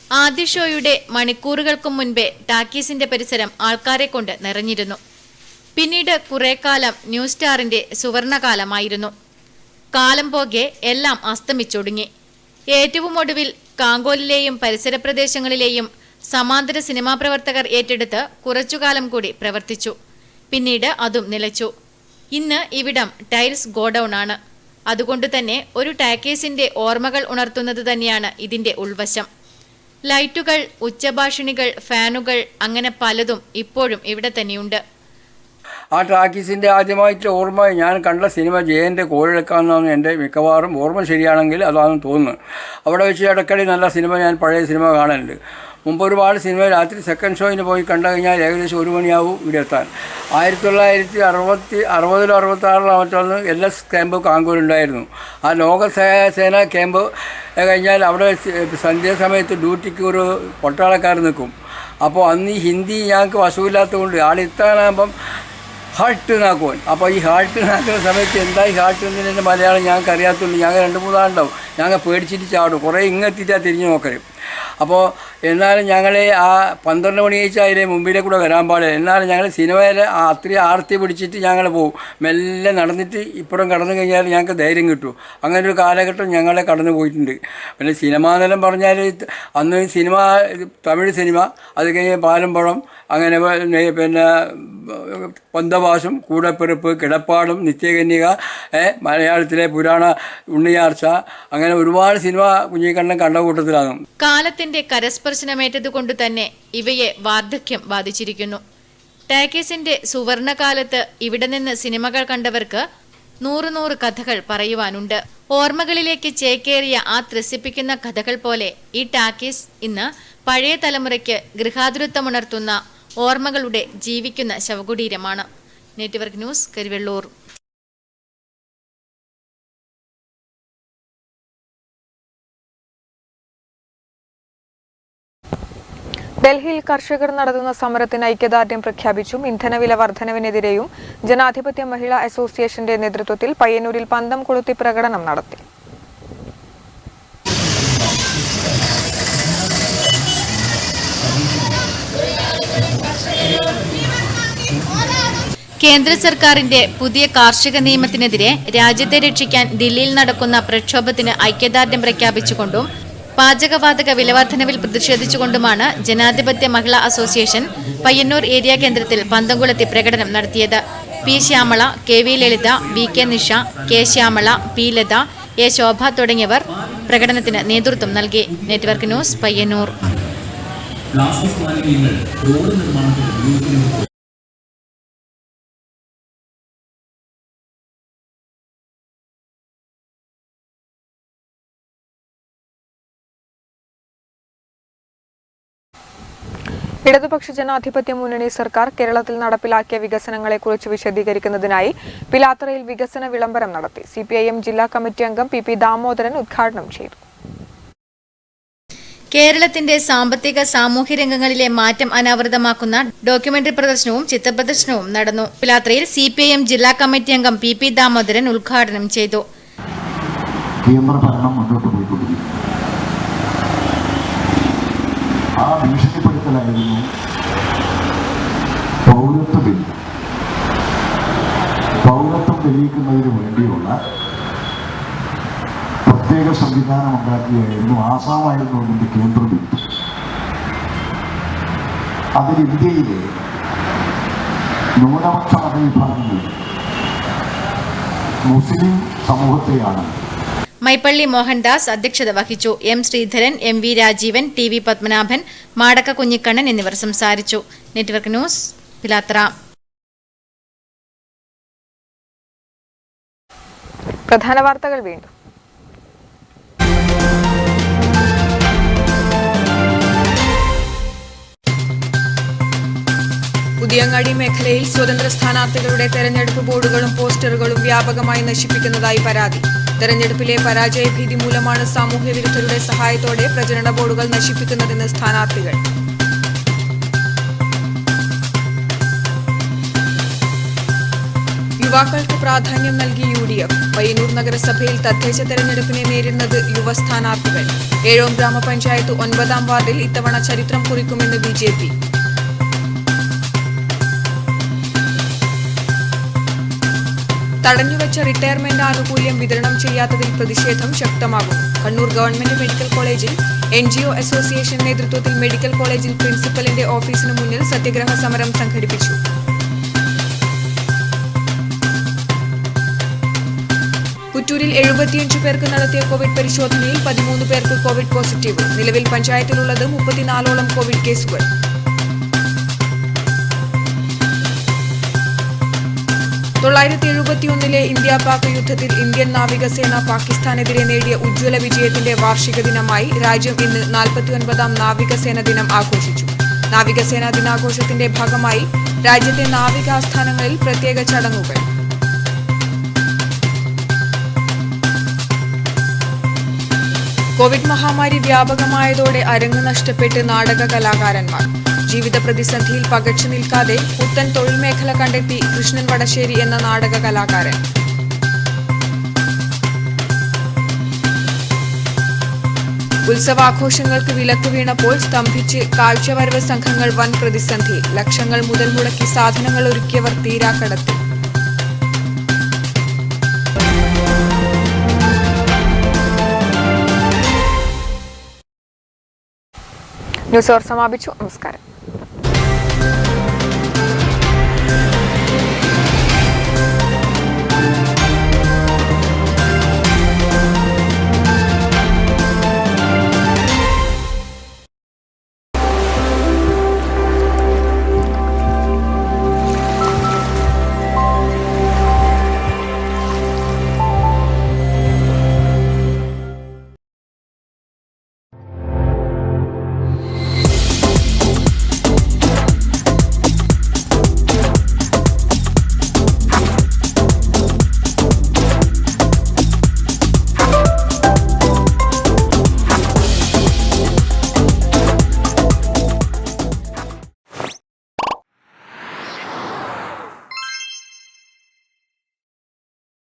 ആദ്യ ഷോയുടെ മണിക്കൂറുകൾക്കും മുൻപേ ടാക്കീസിന്റെ പരിസരം ആൾക്കാരെ കൊണ്ട് നിറഞ്ഞിരുന്നു. പിന്നീട് കുറേക്കാലം ന്യൂ സ്റ്റാറിന്റെ സുവർണകാലമായിരുന്നു. കാലം പോകെ എല്ലാം അസ്തമിച്ചൊടുങ്ങി. ഏറ്റവും ഒടുവിൽ കാങ്കോലിലെയും പരിസര പ്രദേശങ്ങളിലെയും സമാന്തര സിനിമാ പ്രവർത്തകർ ഏറ്റെടുത്ത് കുറച്ചുകാലം കൂടി പ്രവർത്തിച്ചു. പിന്നീട് അതും നിലച്ചു. ഇന്ന് ഇവിടം ടൈൽസ് ഗോഡൌൺ ആണ്. അതുകൊണ്ടുതന്നെ ഒരു ടാക്കീസിന്റെ ഓർമ്മകൾ ഉണർത്തുന്നത് തന്നെയാണ് ഇതിന്റെ ഉൾവശം. ലൈറ്റുകൾ, ഉച്ചഭാഷിണികൾ, ഫാനുകൾ, അങ്ങനെ പലതും ഇപ്പോഴും ഇവിടെ തന്നെയുണ്ട്. ആ ടാക്കീസിൻ്റെ ആദ്യമായിട്ട് ഓർമ്മ ഞാൻ കണ്ട സിനിമ ജയൻ്റെ കോഴിഴക്കാന്നാണ് എൻ്റെ മിക്കവാറും ഓർമ്മ ശരിയാണെങ്കിൽ അതാണെന്ന് തോന്നുന്നു. അവിടെ വെച്ച് ഇടയ്ക്കടി നല്ല സിനിമ ഞാൻ പഴയ സിനിമ കാണലുണ്ട്. മുമ്പ് ഒരുപാട് സിനിമ രാത്രി സെക്കൻഡ് ഷോയിന് പോയി കണ്ടു കഴിഞ്ഞാൽ ഏകദേശം 1 മണിയാവും ഇവിടെ എത്താൻ. 1960 66 മറ്റൊന്ന് LS ക്യാമ്പ് കാങ്കൂരുണ്ടായിരുന്നു. ആ ലോകസേന ക്യാമ്പ് കഴിഞ്ഞാൽ അവിടെ സന്ധ്യാസമയത്ത് ഡ്യൂട്ടിക്ക് ഒരു പട്ടാളക്കാർ നിൽക്കും. അപ്പോൾ അന്ന് ഈ ഹിന്ദി ഞങ്ങൾക്ക് വശമില്ലാത്തതുകൊണ്ട് ആളെത്താനാകുമ്പം ഹാൾട്ട് നാക്കുവാൻ. അപ്പോൾ ഈ ഹാൾട്ട് നാക്കുന്ന സമയത്ത് എന്താ ഈ ഹാൾട്ട് എന്നതിൻ്റെ മലയാളം ഞങ്ങൾക്ക് അറിയാത്തതുകൊണ്ട് ഞങ്ങൾ 2-3 ആളുണ്ടാവും. ഞങ്ങൾ പേടിച്ചിട്ട് ചാടും. കുറേ ഇങ്ങെത്തിയിട്ടാണ് തിരിഞ്ഞു നോക്കലും. അപ്പോൾ എന്നാലും ഞങ്ങൾ ആ 12 മണി കഴിച്ച് അതിലെ മുമ്പിലെ കൂടെ വരാൻ പാടില്ല. എന്നാലും ഞങ്ങൾ സിനിമയിലെ അത്രയും ആർത്തി പിടിച്ചിട്ട് ഞങ്ങൾ പോകും. മെല്ലെ നടന്നിട്ട് ഇപ്പുറം കടന്നു കഴിഞ്ഞാൽ ഞങ്ങൾക്ക് ധൈര്യം കിട്ടും. അങ്ങനെ ഒരു കാലഘട്ടം ഞങ്ങളെ കടന്നു പോയിട്ടുണ്ട്. പിന്നെ സിനിമ എന്നെല്ലാം പറഞ്ഞാൽ അന്ന് സിനിമ തമിഴ് സിനിമ, അത് കഴിഞ്ഞ് പാലമ്പഴം, അങ്ങനെ പിന്നെ പന്തവാസം, കൂടപ്പിറപ്പ്, കിടപ്പാടും, നിത്യകന്യക, മലയാളത്തിലെ പുരാണ ഉണ്ണിയാർച്ച, അങ്ങനെ ഒരുപാട് സിനിമ കുഞ്ഞിക്കണ്ണൻ കണ്ട കൂട്ടത്തിലാണ്. കാലത്തിന്റെ കരസ്പർശനമേറ്റതുകൊണ്ട് തന്നെ ഇവയെ വാർദ്ധക്യം ബാധിച്ചിരിക്കുന്നു. ടാക്കീസിന്റെ സുവർണകാലത്ത് ഇവിടെ നിന്ന് സിനിമകൾ കണ്ടവർക്ക് 100 കഥകൾ പറയുവാനുണ്ട്. ഓർമ്മകളിലേക്ക് ചേക്കേറിയ ആ ത്രസിപ്പിക്കുന്ന കഥകൾ പോലെ ഈ ടാക്കീസ് ഇന്ന് പഴയ തലമുറയ്ക്ക് ഗൃഹാതുരത്വമുണർത്തുന്ന ഓർമ്മകളുടെ ജീവിക്കുന്ന ശവകുടീരമാണ്. Network news, Karivellur. ഡൽഹിയിൽ കർഷകർ നടത്തുന്ന സമരത്തിന് ഐക്യദാർഢ്യം പ്രഖ്യാപിച്ചും ഇന്ധനവില വർധനവിനെതിരെയും ജനാധിപത്യ മഹിളാ അസോസിയേഷന്റെ നേതൃത്വത്തിൽ പയ്യന്നൂരിൽ പന്തം കൊളുത്തി പ്രകടനം നടത്തി. കേന്ദ്ര സർക്കാരിന്റെ പുതിയ കാർഷിക നിയമത്തിനെതിരെ രാജ്യത്തെ രക്ഷിക്കാൻ ദില്ലിയിൽ നടക്കുന്ന പ്രക്ഷോഭത്തിന് ഐക്യദാർഢ്യം പ്രഖ്യാപിച്ചുകൊണ്ടും പാചകവാതക വിലവർദ്ധനവിൽ പ്രതിഷേധിച്ചുകൊണ്ടുമാണ് ജനാധിപത്യ മഹിളാ അസോസിയേഷൻ പയ്യന്നൂർ ഏരിയ കേന്ദ്രത്തിൽ പന്തംകുളത്തി പ്രകടനം നടത്തിയത്. P Shyamala, KV Lalitha, VK Nisha, K Shyamala, P Latha, A ശോഭ തുടങ്ങിയവർ പ്രകടനത്തിന് നേതൃത്വം നൽകി. Network news, Payyanur. ഇടതുപക്ഷ ജനാധിപത്യ മുന്നണി സർക്കാർ കേരളത്തിൽ നടപ്പിലാക്കിയ വികസനങ്ങളെക്കുറിച്ച് വിശദീകരിക്കുന്നതിനായി പിലാത്തറയിൽ വികസന വിളംബരം നടത്തി. CPIM ജില്ലാ കമ്മിറ്റി അംഗം PP ദാമോദരൻ ഉദ്ഘാടനം ചെയ്തു. കേരളത്തിന്റെ സാമ്പത്തിക സാമൂഹ്യ രംഗങ്ങളിലെ മാറ്റം അനാവൃതമാക്കുന്ന ഡോക്യുമെന്ററി പ്രദർശനവും ചിത്രപ്രദർശനവും നടന്നു. പിലാത്രയിൽ CPIM ജില്ലാ കമ്മിറ്റി അംഗം PP ദാമോദരൻ ഉദ്ഘാടനം ചെയ്തു. ആ ഭീഷണിപ്പെടുത്തലായിരുന്നു പൗരത്വ ബിൽ. പൗരത്വം തെളിയിക്കുന്നതിന് വേണ്ടിയുള്ള പ്രത്യേക സംവിധാനം ഉണ്ടാക്കുകയായിരുന്നു. ആസാമായിരുന്നു അതിൻ്റെ കേന്ദ്ര ബിൽ. അതിൽ ഇന്ത്യയിലെ ന്യൂനപക്ഷ മതവിഭാഗങ്ങളിൽ മുസ്ലിം സമൂഹത്തെയാണ്. മൈപ്പള്ളി മോഹൻദാസ് അധ്യക്ഷത വഹിച്ചു. M Sreedharan, MV Rajeevan, TV Padmanabhan, മാടക്ക Kunhikannan എന്നിവർ സംസാരിച്ചു. Network news, Pilathara. പ്രധാന വാർത്തകൾ വീണ്ടും. പുതിയങ്ങാടി മേഖലയിൽ സ്വതന്ത്ര സ്ഥാനാർത്ഥികളുടെ തെരഞ്ഞെടുപ്പ് ബോർഡുകളും പോസ്റ്ററുകളും വ്യാപകമായി നശിപ്പിക്കുന്നതായി പരാതി. തെരഞ്ഞെടുപ്പിലെ പരാജയ ഭീതി മൂലമാണ് സാമൂഹ്യ വിരുദ്ധരുടെ സഹായത്തോടെ പ്രചരണ ബോർഡുകൾ നശിപ്പിക്കുന്നതെന്ന് സ്ഥാനാർത്ഥികൾ. യുവാക്കൾക്ക് പ്രാധാന്യം നൽകി UDF. പയ്യന്നൂർ നഗരസഭയിൽ തദ്ദേശ തെരഞ്ഞെടുപ്പിനെ നേരിടുന്നത് യുവ സ്ഥാനാർത്ഥികൾ. ഏഴോം ഗ്രാമപഞ്ചായത്ത് 9-ാം വാർഡിൽ ഇത്തവണ ചരിത്രം കുറിക്കുമെന്ന് BJP. തടഞ്ഞുവച്ച റിട്ടയർമെന്റ് ആനുകൂല്യം വിതരണം ചെയ്യാത്തതിൽ പ്രതിഷേധം ശക്തമാകുന്നു. കണ്ണൂർ ഗവൺമെന്റ് മെഡിക്കൽ കോളേജിൽ NGO അസോസിയേഷൻ നേതൃത്വത്തിൽ മെഡിക്കൽ കോളേജിൽ പ്രിൻസിപ്പലിന്റെ ഓഫീസിന് മുന്നിൽ സത്യഗ്രഹ സമരം സംഘടിപ്പിച്ചു. പുറ്റൂരിൽ 75 പേർക്ക് നടത്തിയ കോവിഡ് പരിശോധനയിൽ 13 പേർക്ക് കോവിഡ് പോസിറ്റീവ്. നിലവിൽ പഞ്ചായത്തിലുള്ളത് 34ഓളം കോവിഡ് കേസുകൾ. 1971 ഇന്ത്യ പാക് യുദ്ധത്തിൽ ഇന്ത്യൻ നാവികസേന പാകിസ്ഥാനെതിരെ നേടിയ ഉജ്ജ്വല വിജയത്തിന്റെ വാർഷിക ദിനമായി രാജ്യം ഇന്ന് 49ാം നാവികസേന ദിനം ആഘോഷിച്ചു. നാവികസേനാ ദിനാഘോഷത്തിന്റെ ഭാഗമായി രാജ്യത്തെ നാവിക ആസ്ഥാനങ്ങളിൽ പ്രത്യേക ചടങ്ങുകൾ. കോവിഡ് മഹാമാരി വ്യാപകമായതോടെ അരങ്ങ് നഷ്ടപ്പെട്ട് നാടക കലാകാരന്മാർ. ജീവിത പ്രതിസന്ധിയിൽ പകച്ചു നിൽക്കാതെ പുത്തൻ തൊഴിൽ മേഖല കണ്ടെത്തി കൃഷ്ണൻ വടശ്ശേരി എന്ന നാടക കലാകാരൻ. ഉത്സവാഘോഷങ്ങൾക്ക് വിലക്ക് വീണപ്പോൾ സ്തംഭിച്ച് കാഴ്ചവരവ് സംഘങ്ങൾ വൻ പ്രതിസന്ധിയിൽ. ലക്ഷങ്ങൾ മുതൽ മുടക്കി സാധനങ്ങൾ ഒരുക്കിയവർ തീരാക്കടത്തിൽ. ന്യൂസ് അവർ സമാപിച്ചു. നമസ്കാരം.